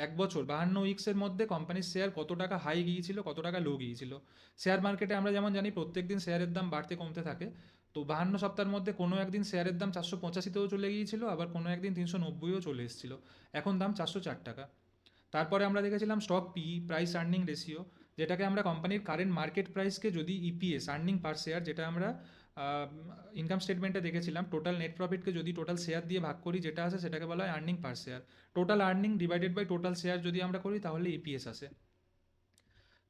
এক বছর 52 উইক্সের মধ্যে কোম্পানির শেয়ার কত টাকা হাই গিয়েছিল, কত টাকা লো গিয়েছিল। শেয়ার মার্কেটে আমরা যেমন জানি প্রত্যেক দিন শেয়ারের দাম বাড়তে কমতে থাকে। তো 52 সপ্তাহের মধ্যে কোনো একদিন শেয়ারের দাম 485তেও চলে গিয়েছিল, আবার কোনো একদিন 390ও চলে এসেছিলো। এখন দাম 404 টাকা। তারপরে আমরা দেখেছিলাম stock P, price earning ratio, যেটাকে আমরা কোম্পানির কারেন্ট মার্কেট প্রাইসকে যদি ইপিএস, আর্নিং পার শেয়ার, যেটা আমরা ইনকাম স্টেটমেন্টে দেখেছিলাম, টোটাল নেট প্রফিটকে যদি টোটাল শেয়ার দিয়ে ভাগ করি যেটা আসে সেটাকে বলা হয় earning per share. Total earning divided by total share যদি আমরা করি তাহলে ইপিএস আসে।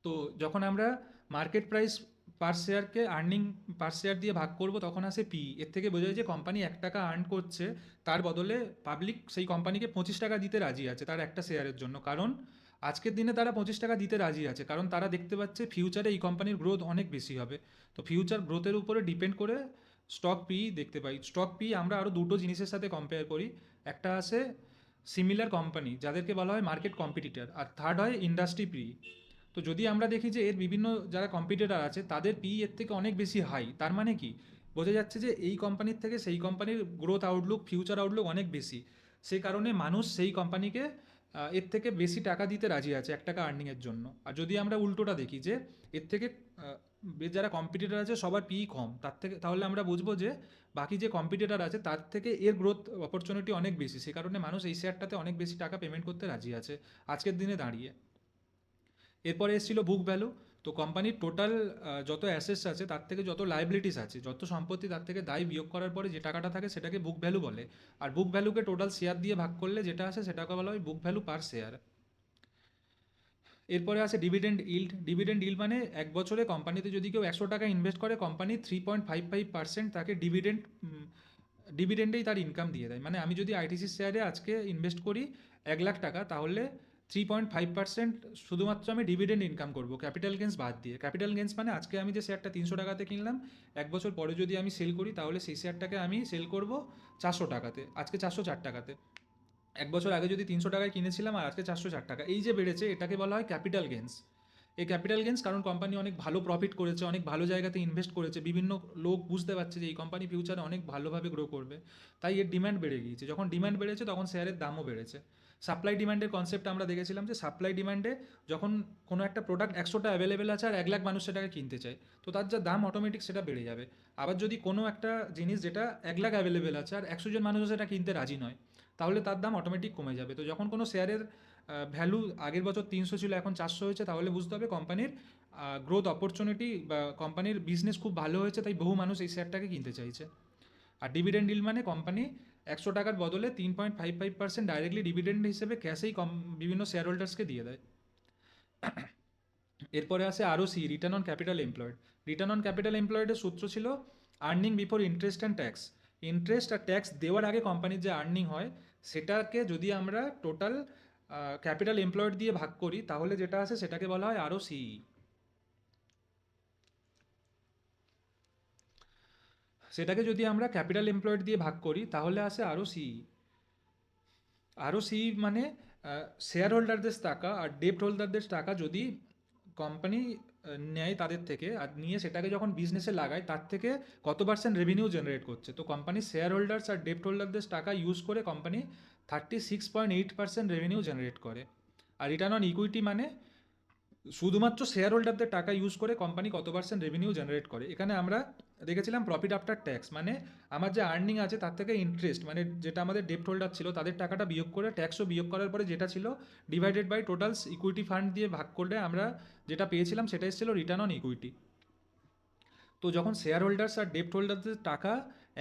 তো যখন আমরা মার্কেট প্রাইস পার শেয়ারকে আর্নিং পার শেয়ার দিয়ে ভাগ করব তখন আসে পি। এর থেকে বোঝা যায় যে কোম্পানি 1 টাকা আর্ন করছে, তার বদলে পাবলিক সেই কোম্পানিকে 25 টাকা দিতে রাজি আছে তার একটা শেয়ারের জন্য। কারণ আজকের দিনে তারা 25 টাকা দিতে রাজি আছে, কারণ তারা দেখতে পাচ্ছে ফিউচারে এই কোম্পানির গ্রোথ অনেক বেশি হবে। তো ফিউচার গ্রোথের উপরে ডিপেন্ড করে স্টক পি দেখতে পাই। স্টক পি আমরা আরও দুটো জিনিসের সাথে কম্পেয়ার করি। একটা আছে সিমিলার কোম্পানি যাদেরকে বলা হয় মার্কেট কম্পিটিটর, আর থার্ড হয় ইন্ডাস্ট্রি পি। তো যদি আমরা দেখি যে এর বিভিন্ন যারা কম্পিটিটর আছে তাদের পি এর থেকে অনেক বেশি হাই, তার মানে কি বোঝা যাচ্ছে যে এই কোম্পানির থেকে সেই কোম্পানির গ্রোথ আউটলুক, ফিউচার আউটলুক অনেক বেশি। সেই কারণে মানুষ সেই কোম্পানিকে এর থেকে বেশি টাকা দিতে রাজি আছে 1 টাকা আর্নিংয়ের জন্য। আর যদি আমরা উল্টোটা দেখি যে এর থেকে যারা কম্পিটিটর আছে সবার পি কম, তার থেকে তাহলে আমরা বুঝবো যে বাকি যে কম্পিটিটর আছে তার থেকে এর গ্রোথ অপরচুনিটি অনেক বেশি, সেই কারণে মানুষ এই শেয়ারটাতে অনেক বেশি টাকা পেমেন্ট করতে রাজি আছে আজকের দিনে দাঁড়িয়ে। এরপরে এসেছিল বুক ভ্যালু। তো কোম্পানির টোটাল যত অ্যাসেটস আছে তার থেকে যত লাইবিলিটিস আছে, যত সম্পত্তি, তার থেকে দায় বিয়োগ করার পরে যে টাকাটা থাকে সেটাকে বুক ভ্যালু বলে। আর বুক ভ্যালুকে টোটাল শেয়ার দিয়ে ভাগ করলে যেটা আসে সেটাকে বলা হয় বুক ভ্যালু পার শেয়ার। এরপরে আছে ডিভিডেন্ড ইল্ড। ডিভিডেন্ড ইল্ড মানে এক বছরে কোম্পানিতে যদি কেউ 100 টাকা ইনভেস্ট করে কোম্পানি 3.55% তাকে ডিভিডেন্ডেই তার ইনকাম দিয়ে দেয়। মানে আমি যদি আইটিসি শেয়ারে আজকে ইনভেস্ট করি 1 লাখ টাকা, তাহলে 3.5% শুধুমাত্র আমি ডিভিডেন্ড ইনকাম করবো, ক্যাপিটাল গেন্স বাদ দিয়ে। ক্যাপিটাল গেন্স মানে আজকে আমি যে শেয়ারটা 300 টাকাতে কিনলাম, এক বছর পরে যদি আমি সেল করি তাহলে সেই শেয়ারটাকে আমি সেল করব 400 টাকাতে, আজকে 404 টাকাতে। এক বছর আগে যদি 300 টাকায় কিনেছিলাম আর আজকে 404 টাকা, এই যে বেড়েছে এটাকে বলা হয় ক্যাপিটাল গেন্স। এই ক্যাপিটাল গেন্স কারণ কোম্পানি অনেক ভালো প্রফিট করেছে, অনেক ভালো জায়গাতে ইনভেস্ট করেছে, বিভিন্ন লোক বুঝতে পারছে যে এই কোম্পানি ফিউচারে অনেক ভালোভাবে গ্রো করবে, তাই এর ডিম্যান্ড বেড়ে গিয়েছে। যখন ডিম্যান্ড বেড়েছে তখন শেয়ারের দামও বেড়েছে। সাপ্লাই ডিম্যান্ডের কনসেপ্ট আমরা দেখেছিলাম যে সাপ্লাই ডিম্যান্ডে যখন কোনো একটা প্রোডাক্ট 100টা অ্যাভেলেবেল আছে আর 1 লাখ মানুষ সেটাকে কিনতে চায়, তো তার যা দাম অটোমেটিক সেটা বেড়ে যাবে। আবার যদি কোনো একটা জিনিস যেটা 1 লাখ অ্যাভেলেবেল আছে আর 100 জন মানুষ সেটা কিনতে রাজি নয়, তাহলে তার দাম অটোমেটিক কমে যাবে। তো যখন কোনো শেয়ারের ভ্যালু আগের বছর 300 ছিল এখন 400 হয়েছে, তাহলে বুঝতে হবে কোম্পানির গ্রোথ অপরচুনিটি বা কোম্পানির বিজনেস খুব ভালো হয়েছে, তাই বহু মানুষ এই শেয়ারটাকে কিনতে চাইছে। আর ডিভিডেন্ড ডিল মানে কোম্পানি 100 টাকার বদলে 3.55% ডাইরেক্টলি ডিভিডেন্ড হিসেবে ক্যাশেই বিভিন্ন শেয়ার হোল্ডার্সকে দিয়ে দেয়। এরপরে আসে ROC, return on capital employed. Return on capital এমপ্লয়েডের সূত্র ছিল earning before interest and tax. Interest আর ট্যাক্স দেওয়ার আগে কোম্পানির যে আর্নিং হয় সেটাকে যদি আমরা টোটাল ক্যাপিটাল এমপ্লয়েড দিয়ে ভাগ করি তাহলে যেটা আসে সেটাকে বলা হয় আরওসি। সেটাকে যদি আমরা ক্যাপিটাল এমপ্লয়েড দিয়ে ভাগ করি তাহলে আসে আরওসি। আরওসি মানে শেয়ার হোল্ডারদের টাকা আর ডেপ্ট হোল্ডারদের টাকা যদি কোম্পানি নেয় তাদের থেকে, আর নিয়ে সেটাকে যখন বিজনেসে লাগায় তার থেকে কত পার্সেন্ট রেভিনিউ জেনারেট করছে। তো কোম্পানির শেয়ার হোল্ডার্স আর ডেপ্ট হোল্ডারদের টাকা ইউজ করে কোম্পানি 36.8% রেভিনিউ জেনারেট করে। আর রিটার্ন অন ইকুইটি মানে শুধুমাত্র শেয়ার হোল্ডারদের টাকা ইউজ করে কোম্পানি কত পার্সেন্ট রেভিনিউ জেনারেট করে। এখানে আমরা দেখেছিলাম প্রফিট আফটার ট্যাক্স, মানে আমার যে আর্নিং আছে তার থেকে ইন্টারেস্ট, মানে যেটা আমাদের ডেপ্ট হোল্ডার ছিল তাদের টাকাটা বিয়োগ করে, ট্যাক্সও বিয়োগ করার পরে যেটা ছিল divided by totals equity fund দিয়ে ভাগ করলে আমরা যেটা পেয়েছিলাম সেটা এসেছিল রিটার্ন অন ইকুইটি। তো যখন শেয়ার হোল্ডার্স আর ডেপ্ট হোল্ডারদের টাকা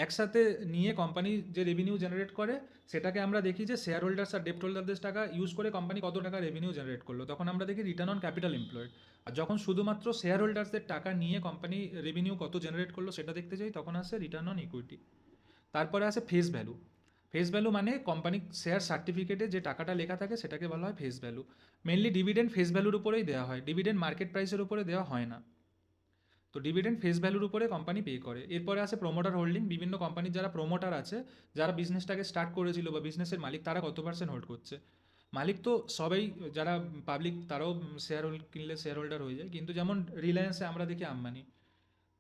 একসাথে নিয়ে কোম্পানি যে রেভিনিউ জেনারেট করে সেটাকে আমরা দেখি যে শেয়ার হোল্ডার্স আর ডেপ্ট হোল্ডারদের টাকা ইউজ করে কোম্পানি কত টাকা রেভিনিউ জেনারেট করলো, তখন আমরা দেখি রিটার্ন অন ক্যাপিটাল এমপ্লয়েড। আর যখন শুধুমাত্র শেয়ার হোল্ডার্সদের টাকা নিয়ে কোম্পানি রেভিনিউ কত জেনারেট করলো সেটা দেখতে চাই তখন আসে রিটার্ন অন ইকুইটি। তারপরে আসে ফেস ভ্যালু। ফেস ভ্যালু মানে কোম্পানি শেয়ার সার্টিফিকেটে যে টাকাটা লেখা থাকে সেটাকে বলা হয় face value. Mainly dividend face ভ্যালুর উপরেই দেওয়া হয়, ডিভিডেন্ড মার্কেট প্রাইসের উপরে দেওয়া হয় না। তো ডিভিডেন্ড ফেস ভ্যালুর উপরে কোম্পানি পে করে। এরপরে আসে প্রোমোটার হোল্ডিং। বিভিন্ন কোম্পানির যারা প্রোমোটার আছে, যারা বিজনেসটাকে স্টার্ট করেছিল বা বিজনেসের মালিক, তারা কত পার্সেন্ট হোল্ড করছে। মালিক তো সবাই, যারা পাবলিক তারাও শেয়ার হোল্ড কিনলে শেয়ার হোল্ডার হয়ে যায়, কিন্তু যেমন রিলায়েন্সে আমরা দেখি আম্বানি,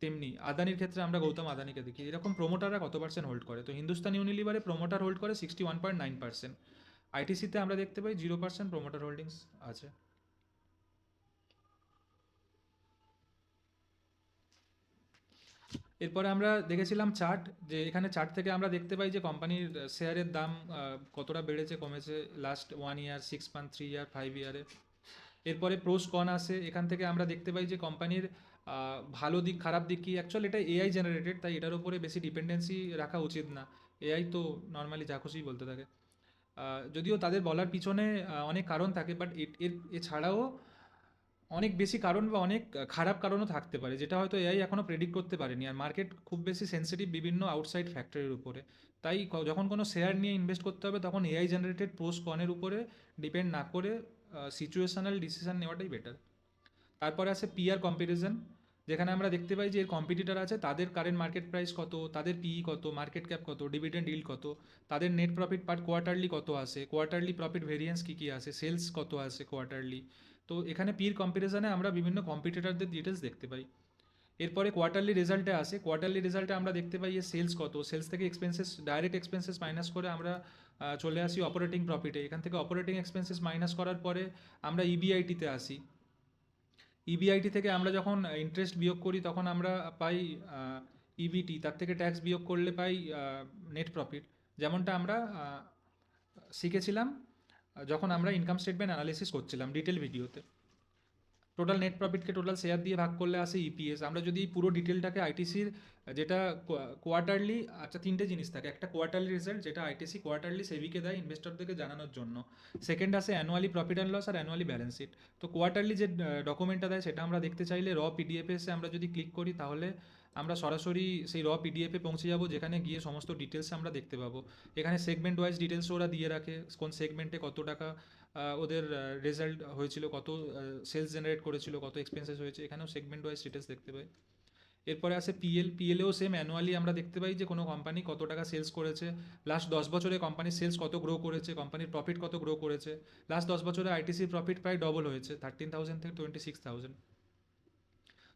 তেমনি আদানির ক্ষেত্রে আমরা গৌতম আদানিকে দেখি। এরকম প্রোমোটাররা কত পার্সেন্ট হোল্ড করে, তো হিন্দুস্তান ইউনিলিভারে প্রোমোটার হোল্ড করে 61.9%। আইটিসিতে আমরা দেখতে পাই 0% প্রোমোটার হোল্ডিংস আছে। এরপরে আমরা দেখেছিলাম চার্ট, যে এখানে চার্ট থেকে আমরা দেখতে পাই যে কোম্পানির শেয়ারের দাম কতটা বেড়েছে কমেছে লাস্ট 1 ইয়ার, 6 মান্থ, 3 ইয়ার, 5 ইয়ারে। এরপরে প্রোস কন আসে, এখান থেকে আমরা দেখতে পাই যে কোম্পানির ভালো দিক খারাপ দিক কী। অ্যাকচুয়ালি এটা এআই জেনারেটেড, তাই এটার উপরে বেশি ডিপেন্ডেন্সি রাখা উচিত না। এআই তো নর্মালি যা খুশি বলতে থাকে। যদিও তাদের বলার পিছনে অনেক কারণ থাকে, বাট এর এছাড়াও অনেক বেশি কারণ বা অনেক খারাপ কারণও থাকতে পারে, যেটা হয়তো এআই এখনও প্রেডিক্ট করতে পারেনি। আর মার্কেট খুব বেশি সেন্সিটিভ বিভিন্ন আউটসাইড ফ্যাক্টরের উপরে। তাই যখন কোনো শেয়ার নিয়ে ইনভেস্ট করতে হবে, তখন এআই জেনারেটেড প্রোস কনের উপরে ডিপেন্ড না করে সিচুয়েশনাল ডিসিশন নেওয়াটাই বেটার। তারপরে আছে পিআর কম্প্যারিজন, যেখানে আমরা দেখতে পাই যে এর কম্পিটিটর আছে, তাদের কারেন্ট মার্কেট প্রাইস কত, তাদের পিই কত, মার্কেট ক্যাপ কত, ডিভিডেন্ড ইল্ড কত, তাদের নেট প্রফিট পার কোয়ার্টারলি কত আসে, কোয়ার্টারলি প্রফিট ভেরিয়েন্স কী কী আসে, সেলস কত আসে কোয়ার্টারলি। তো এখানে পির কম্প্যারিজনে আমরা বিভিন্ন কম্পিটিটরদের ডিটেলস দেখতে পাই। এরপরে কোয়ার্টারলি রেজাল্টে আসে, কোয়ার্টারলি রেজাল্টে আমরা দেখতে পাই যে সেলস কত, সেলস থেকে এক্সপেন্সেস, ডাইরেক্ট এক্সপেন্সেস মাইনাস করে আমরা চলে আসি অপারেটিং প্রফিটে। এখান থেকে অপারেটিং এক্সপেন্সেস মাইনাস করার পরে আমরা ইবিআইটিতে আসি। ইবিআইটি থেকে আমরা যখন ইন্টারেস্ট বিয়োগ করি, তখন আমরা পাই ইবিটি, তার থেকে ট্যাক্স বিয়োগ করলে পাই নেট প্রফিট। যেমনটা আমরা শিখেছিলাম যখন আমরা ইনকাম স্টেটমেন্ট অ্যানালিসিস করছিলাম ডিটেল ভিডিওতে। টোটাল নেট প্রফিটকে টোটাল শেয়ার দিয়ে ভাগ করলে আসে ইপিএস। আমরা যদি পুরো ডিটেলটাকে আইটিসির, যেটা কোয়ার্টারলি, আচ্ছা 3টে জিনিস থাকে। একটা কোয়ার্টারলি রেজাল্ট, যেটা আইটিসি কোয়ার্টারলি সেবিকে দেয় ইনভেস্টরদেরকে জানানোর জন্য। সেকেন্ড আসে অ্যানুয়ালি প্রফিট অ্যান্ড লস আর অ্যানুয়ালি ব্যালেন্স শিট। তো কোয়ার্টারলি যে ডকুমেন্টটা দেয় সেটা আমরা দেখতে চাইলে পিডিএফে এসে আমরা যদি ক্লিক করি, তাহলে আমরা সরাসরি সেই পিডিএফে পৌঁছে যাব, যেখানে গিয়ে সমস্ত ডিটেলস আমরা দেখতে পাবো। এখানে সেগমেন্ট ওয়াইজ ডিটেলস ওরা দিয়ে রাখে, কোন সেগমেন্টে কত টাকা ওদের রেজাল্ট হয়েছিল, কত সেলস জেনারেট করেছিল, কত এক্সপেন্সেস হয়েছে, এখানেও সেগমেন্ট ওয়াইজ ডিটেলস দেখতে পাই। এরপরে আসে পিএলেও সেম অ্যানুয়ালি আমরা দেখতে পাই যে কোনো কোম্পানি কত টাকা সেলস করেছে, লাস্ট 10 বছরে কোম্পানির সেলস কত গ্রো করেছে, কোম্পানির প্রফিট কত গ্রো করেছে। লাস্ট 10 বছরে আইটিসির প্রফিট প্রায় ডবল হয়েছে, 13,000 থেকে 26,000।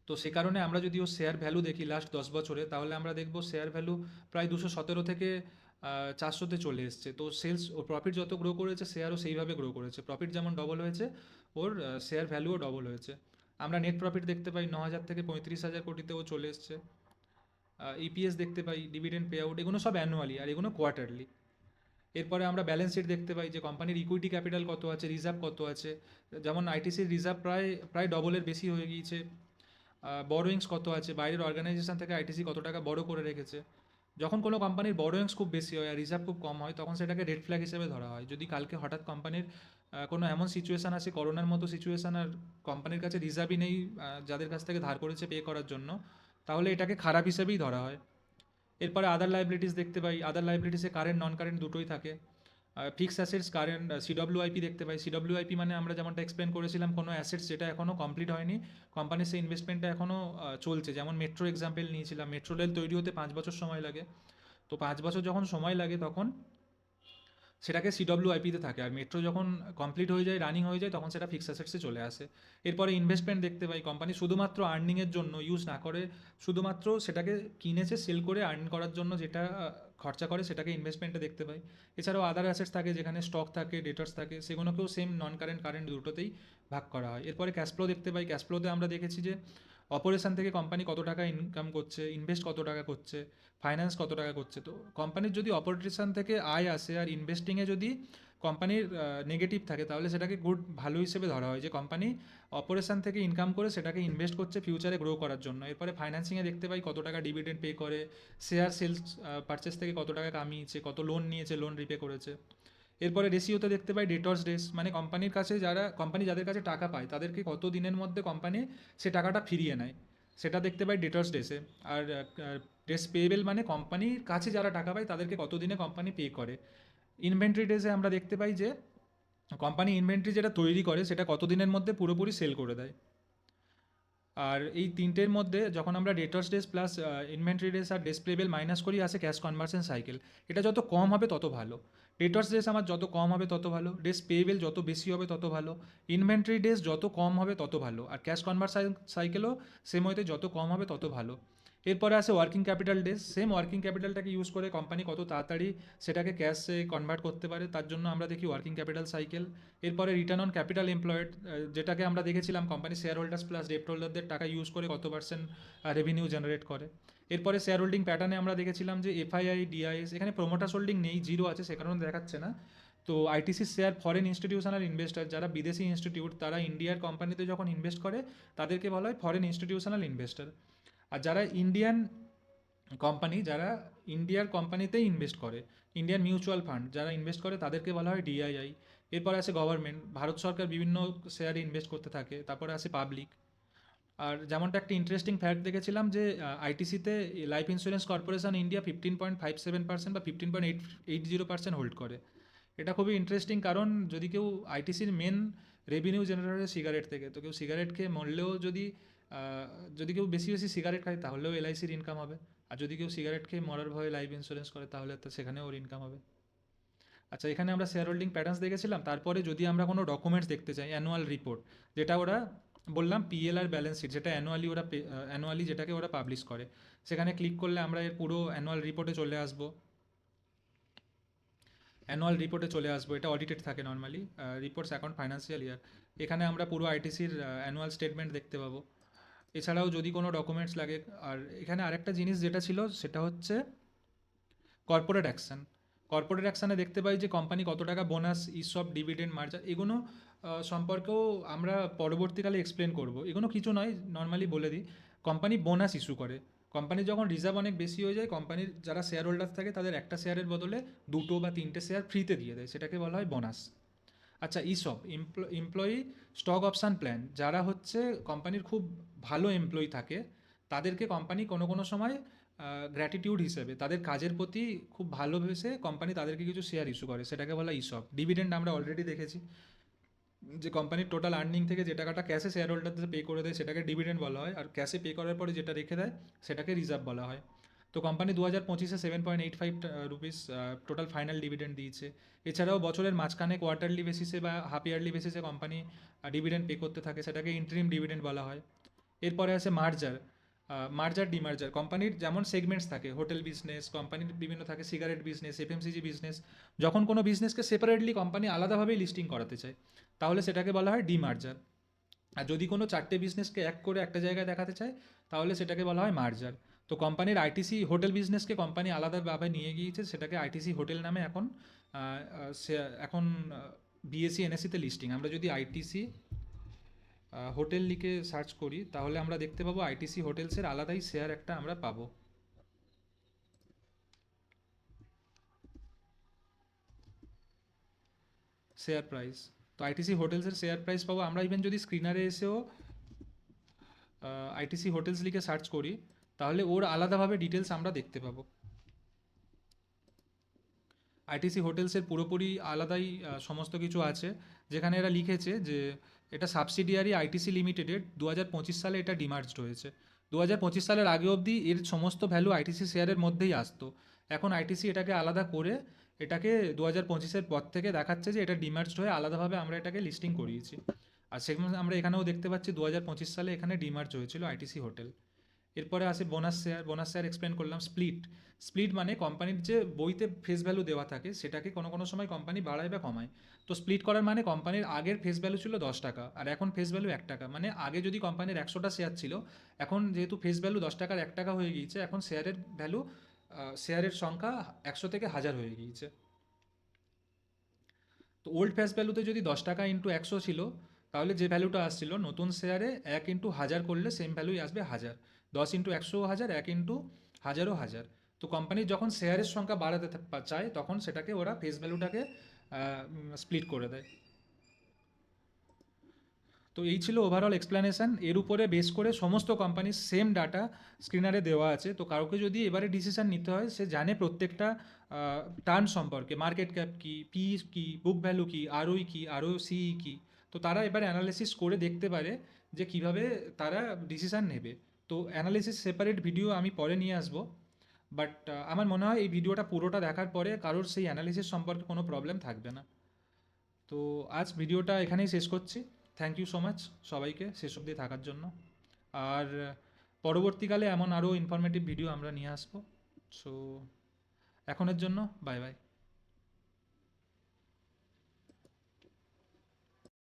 তো সে কারণে আমরা যদি ও শেয়ার ভ্যালু দেখি লাস্ট 10 বছরে, তাহলে আমরা দেখব শেয়ার ভ্যালু প্রায় 217 থেকে 400-তে চলে এসছে। তো সেলস ও প্রফিট যত গ্রো করেছে, শেয়ারও সেইভাবে গ্রো করেছে। প্রফিট যেমন ডবল হয়েছে, ওর শেয়ার ভ্যালুও ডবল হয়েছে। আমরা নেট প্রফিট দেখতে পাই 9,000 থেকে 35,000 কোটিতেও চলে এসছে। ইপিএস দেখতে পাই, ডিভিডেন্ড পে আউট, এগুলো সব অ্যানুয়ালি আর এগুলো কোয়ার্টারলি। এরপরে আমরা ব্যালেন্স শিট দেখতে পাই যে কোম্পানির ইকুইটি ক্যাপিটাল কত আছে, রিজার্ভ কত আছে। যেমন আইটিসির রিজার্ভ প্রায় প্রায় ডবলের বেশি হয়ে গিয়েছে। বড়োয়িংস কত আছে, বাইরের অর্গানাইজেশন থেকে আইটিসি কত টাকা বড় করে রেখেছে। যখন কোনো কোম্পানির বড়োয়িংস খুব বেশি হয় আর রিজার্ভ খুব কম হয়, তখন সেটাকে রেড ফ্ল্যাগ হিসেবে ধরা হয়। যদি কালকে হঠাৎ কোম্পানির কোনো এমন সিচুয়েশান আসে, করোনার মতো সিচুয়েশান, আর কোম্পানির কাছে রিজার্ভই নেই যাদের কাছ থেকে ধার করেছে পে করার জন্য, তাহলে এটাকে খারাপ হিসেবেই ধরা হয়। এরপরে আদার লাইবিলিটিস দেখতে পাই, আদার লাইবিলিটিসে কারেন্ট নন কারেন্ট দুটোই থাকে। ফিক্সড অ্যাসেটস, কারেন্ট, সিডব্লিউআইপি দেখতে পাই। সিডব্লিউআইপি মানে আমরা যেমনটা এক্সপ্লেন করেছিলাম, কোনো অ্যাসেটস যেটা এখনও কমপ্লিট হয়নি, কোম্পানির সেই ইনভেস্টমেন্টটা এখনও চলছে। যেমন মেট্রো এক্সাম্পল নিয়েছিলাম, মেট্রো রেল তৈরি হতে 5 বছর সময় লাগে। তো 5 বছর যখন সময় লাগে, তখন সেটাকে সিডব্লিউআইপিতে থাকে। আর মেট্রো যখন কমপ্লিট হয়ে যায়, রানিং হয়ে যায়, তখন সেটা ফিক্সড অ্যাসেটসে চলে আসে। এরপরে ইনভেস্টমেন্ট দেখতে পাই, কোম্পানি শুধুমাত্র আর্নিংয়ের জন্য ইউজ না করে, শুধুমাত্র সেটাকে কিনেছে সেল করে আর্ন করার জন্য যেটা খরচা করে, সেটাকে ইনভেস্টমেন্টে দেখতে পাই। এছাড়াও আদার অ্যাসেটস থাকে, যেখানে স্টক থাকে, ডেটার্স থাকে, সেগুলোকেও সেম নন কারেন্ট কারেন্ট দুটোতেই ভাগ করা হয়। এরপরে ক্যাশ ফ্লো দেখতে পাই। ক্যাশ ফ্লোতে আমরা দেখেছি যে অপারেশন থেকে কোম্পানি কত টাকা ইনকাম করছে, ইনভেস্ট কত টাকা করছে, ফাইন্যান্স কত টাকা করছে। তো কোম্পানির যদি অপারেশন থেকে আয় আসে আর ইনভেস্টিংয়ে যদি কোম্পানির নেগেটিভ থাকে, তাহলে সেটাকে ভালো হিসেবে ধরা হয় যে কোম্পানি অপারেশন থেকে ইনকাম করে সেটাকে ইনভেস্ট করছে ফিউচারে গ্রো করার জন্য। এরপরে ফাইন্যান্সিংয়ে দেখতে পাই কত টাকা ডিভিডেন্ড পে করে, শেয়ার সেলস পারচেস থেকে কত টাকা কামিয়েছে, কত লোন নিয়েছে, লোন রিপে করেছে। এরপরে রেশিওতে দেখতে পাই ডেটর্স ডেস, মানে কোম্পানির কাছে যারা, কোম্পানি যাদের কাছে টাকা পায়, তাদেরকে কত দিনের মধ্যে কোম্পানি সে টাকাটা ফিরিয়ে নেয়। সেটা দেখতে পাই ডেটর্স ডেসে। আর ডেস পেয়েবেল মানে কোম্পানির কাছে যারা টাকা পায় তাদেরকে কতদিনে কোম্পানি পে করে। ইনভেন্টরি ডেসে আমরা দেখতে পাই যে কোম্পানি ইনভেন্টরি যেটা তৈরি করে সেটা কতদিনের মধ্যে পুরোপুরি সেল করে দেয়। আর এই তিনটের মধ্যে যখন আমরা ডেটর্স ডেস প্লাস ইনভেন্টরি ডেস আর ডেস পেয়েবেল মাইনাস করি আসে ক্যাশ কনভার্সন সাইকেল। এটা যত কম হবে তত ভালো। ডেটর্স ডেস আমার যত কম হবে তত ভালো, ডেস পেয়েবেল যত বেশি হবে তত ভালো, ইনভেন্টরি ডেস যত কম হবে তত ভালো, আর ক্যাশ কনভার্সন সাইকেলও সেম ওয়েতে যত কম হবে তত ভালো। এরপরে আসে ওয়ার্কিং ক্যাপিটাল ডেস। সেম ওয়ার্কিং ক্যাপিটালটাকে ইউজ করে কোম্পানি কত তাড়াতাড়ি সেটাকে ক্যাশে কনভার্ট করতে পারে, তার জন্য আমরা দেখি ওয়ার্কিং ক্যাপিটাল সাইকেল। এরপরে রিটার্ন অন ক্যাপিটাল এমপ্লয়েড, যেটাকে আমরা দেখেছিলাম কোম্পানি শেয়ার হোল্ডার্স প্লাস ডেপ্ট হোল্ডারদের টাকা ইউজ করে কত পার্সেন্ট রেভিনিউ জেনারেট করে। এরপরে শেয়ার হোল্ডিং প্যাটার্নে আমরা দেখেছিলাম যে এফআইআই ডিআইএস, এখানে প্রোমোটার্স হোল্ডিং নেই, জিরো আছে, সে কারণে দেখাচ্ছে না। তো ITC share foreign institutional investor, যারা বিদেশি ইনস্টিটিউট তারা ইন্ডিয়ার কোম্পানিতে যখন ইনভেস্ট করে তাদেরকে বলা হয় ফরেন ইনস্টিটিউশনাল ইনভেস্টার। আর যারা ইন্ডিয়ান কোম্পানি, যারা ইন্ডিয়ার কোম্পানিতেই ইনভেস্ট করে, ইন্ডিয়ান মিউচুয়াল ফান্ড যারা ইনভেস্ট করে তাদেরকে বলা হয় ডিআইআই। এরপর আসে গভর্নমেন্ট, ভারত সরকার বিভিন্ন শেয়ারে ইনভেস্ট করতে থাকে। তারপরে আসে পাবলিক। আর যেমনটা একটা ইন্টারেস্টিং ফ্যাক্ট দেখেছিলাম যে আইটিসিতে লাইফ ইন্স্যুরেন্স কর্পোরেশন ইন্ডিয়া 15.57% বা 15.880% হোল্ড করে। এটা খুবই ইন্টারেস্টিং, কারণ যদি কেউ আইটিসির মেন রেভিনিউ জেনারেট হয় সিগারেট থেকে, তো কেউ সিগারেট খেয়ে মরলেও যদি কেউ বেশি বেশি সিগারেট খায় তাহলেও এলআইসির ইনকাম হবে। আর যদি কেউ সিগারেট খেয়ে মরার ভয়ে লাইফ ইন্স্যুরেন্স করে তাহলে তো সেখানেও ওর ইনকাম হবে। আচ্ছা, এখানে আমরা শেয়ার হোল্ডিং প্যাটার্নস দেখেছিলাম। তারপরে যদি আমরা কোনো ডকুমেন্টস দেখতে চাই, অ্যানুয়াল রিপোর্ট, যেটা ওরা বললাম পিএল আর ব্যালেন্স শিট, যেটা অ্যানুয়ালি যেটাকে ওরা পাবলিশ করে, সেখানে ক্লিক করলে আমরা এর পুরো অ্যানুয়াল রিপোর্টে চলে আসবো। এটা অডিটেড থাকে normally, reports account financial year. এখানে আমরা পুরো আইটিসির অ্যানুয়াল স্টেটমেন্ট দেখতে পাবো। এছাড়াও যদি কোনো ডকুমেন্টস লাগে, আর এখানে আরেকটা জিনিস যেটা ছিল সেটা হচ্ছে কর্পোরেট অ্যাকশন। কর্পোরেট অ্যাকশানে দেখতে পাই যে কোম্পানি কত টাকা বোনাস, ইসব, ডিভিডেন্ড, মার্জার, এগুলো সম্পর্কেও আমরা পরবর্তীকালে এক্সপ্লেন করব। এগুলো কিছু নয়, নর্মালি বলে দিই। কোম্পানি বোনাস ইস্যু করে। কোম্পানির যখন রিজার্ভ অনেক বেশি হয়ে যায়, কোম্পানির যারা শেয়ার হোল্ডার থাকে তাদের একটা শেয়ারের বদলে দুটো বা তিনটে শেয়ার ফ্রিতে দিয়ে দেয়, সেটাকে বলা হয় বোনাস। আচ্ছা, ইসব, এমপ্লয়ি স্টক অপশান প্ল্যান, যারা হচ্ছে কোম্পানির খুব ভালো এমপ্লয়ি থাকে তাদেরকে কোম্পানি কোনো কোনো সময় গ্র্যাটিটিউড হিসেবে তাদের কাজের প্রতি খুব ভালোবেসে কোম্পানি তাদেরকে কিছু শেয়ার ইস্যু করে, সেটাকে বলা ইসব। ডিভিডেন্ড আমরা অলরেডি দেখেছি যে কোম্পানির টোটাল আর্নিং থেকে যে টাকাটা ক্যাশে শেয়ার হোল্ডারদের পে করে দেয় সেটাকে ডিভিডেন্ড বলা হয়, আর ক্যাশে পে করার পরে যেটা রেখে দেয় সেটাকে রিজার্ভ বলা হয়। তো কোম্পানি 2025-এ 7.85 রুপিস টোটাল ফাইনাল ডিভিডেন্ড দিয়েছে। এছাড়াও বছরের মাঝখানে কোয়ার্টারলি বেসিসে বা হাফ ইয়ারলি বেসিসে কোম্পানি ডিভিডেন্ড পে করতে থাকে, সেটাকে ইন্টারিম ডিভিডেন্ড বলা হয়। এরপরে আছে ডিমার্জার। কোম্পানির যেমন সেগমেন্টস থাকে, হোটেল বিজনেস, কোম্পানির বিভিন্ন থাকে, সিগারেট বিজনেস, এফএমসিজি বিজনেস। যখন কোনো বিজনেসকে সেপারেটলি কোম্পানি আলাদাভাবেই লিস্টিং করাতে চায় তাহলে সেটাকে বলা হয় ডিমার্জার। আর যদি কোনো চারটে বিজনেসকে এক করে একটা জায়গায় দেখাতে চায় তাহলে সেটাকে বলা হয় মার্জার। তো কোম্পানির আইটিসি হোটেল বিজনেসকে কোম্পানি আলাদাভাবে নিয়ে গিয়েছে, সেটাকে আইটিসি হোটেল নামে এখন বিএসসি এনএসসিতে লিস্টিং। আমরা যদি আইটিসি হোটেল লিখে সার্চ করি তাহলে আমরা দেখতে পাবো আইটিসি হোটেলসের আলাদাই শেয়ার একটা আমরা পাবো। শেয়ার প্রাইস, তো আইটিসি হোটেলসের শেয়ার প্রাইস পাবো আমরা। ইভেন যদি স্ক্রিনারে এসেও আইটিসি হোটেলস লিখে সার্চ করি তাহলে ওর আলাদাভাবে ডিটেলস আমরা দেখতে পাবো। আইটিসি হোটেলসের পুরোপুরি আলাদাই সমস্ত কিছু আছে, যেখানে এরা লিখেছে যে এটা সাবসিডিয়ারি আইটিসি লিমিটেডের 2025 সালে এটা ডিমার্জড হয়েছে। 2025 সালের আগে অবধি এর সমস্ত ভ্যালু আইটিসি শেয়ারের মধ্যেই আসতো। এখন আইটিসি এটাকে আলাদা করে এটাকে 2025-এর পর থেকে দেখাচ্ছে যে এটা ডিমার্জড হয়ে আলাদাভাবে আমরা এটাকে লিস্টিং করিয়েছি। আর সেখানে আমরা এখানেও দেখতে পাচ্ছি 2025 সালে এখানে ডিমার্জ হয়েছিল আইটিসি হোটেল। এরপরে আসে বোনাস শেয়ার এক্সপ্লেন করলাম। স্প্লিট মানে কোম্পানির যে বইতে ফেস ভ্যালু দেওয়া থাকে সেটাকে কোনো কোনো সময় কোম্পানি বাড়ায় বা কমায়। তো স্প্লিট করার মানে কোম্পানির আগের ফেস ভ্যালু ছিল 10 টাকা আর এখন ফেস ভ্যালু 1 টাকা, মানে আগে যদি কোম্পানির 100টা শেয়ার ছিল, এখন যেহেতু ফেস ভ্যালু 10 টাকার 1 টাকা হয়ে গিয়েছে, এখন শেয়ারের ভ্যালু, শেয়ারের সংখ্যা 100 থেকে 1000 হয়ে গিয়েছে। তো ওল্ড ফেস ভ্যালুতে যদি 10 টাকা ইন্টু 100 ছিল তাহলে যে ভ্যালুটা আসছিল নতুন শেয়ারে 1 ইন্টু 1000 করলে সেম ভ্যালুই আসবে 1000। 10 ইন্টু 100 1000, 1 ইন্টু 1000ও 1000। তো কোম্পানি যখন শেয়ারের সংখ্যা বাড়াতে চায় তখন সেটাকে ওরা ফেস ভ্যালুটাকে স্প্লিট করে দেয়। তো এই ছিল ওভারঅল এক্সপ্লেনেশন। এর উপরে বেস করে সমস্ত কোম্পানির সেম ডাটা স্ক্রিনারে দেওয়া আছে। তো কাউকে যদি এবারে ডিসিশন নিতে হয়, সে জানে প্রত্যেকটা টার্ম সম্পর্কে, মার্কেট ক্যাপ কী, পি কী, বুক ভ্যালু কী, আরওই কী, আরওসি কী। তো তারা এবারে অ্যানালিসিস করে দেখতে পারে যে কিভাবে তারা ডিসিশন নেবে। তো অ্যানালিসিস সেপারেট ভিডিও আমি পরে নিয়ে আসবো। বাট আমার মনে হয় এই ভিডিওটা পুরোটা দেখার পরে কারোর সেই অ্যানালিসিস সম্পর্কে কোনো প্রবলেম থাকবে না। তো আজ ভিডিওটা এখানেই শেষ করছি। থ্যাংক ইউ সো মাচ সবাইকে শেষ অবধি থাকার জন্য। আর পরবর্তীকালে এমন আরও ইনফরমেটিভ ভিডিও আমরা নিয়ে আসবো। সো এখনের জন্য বাই বাই।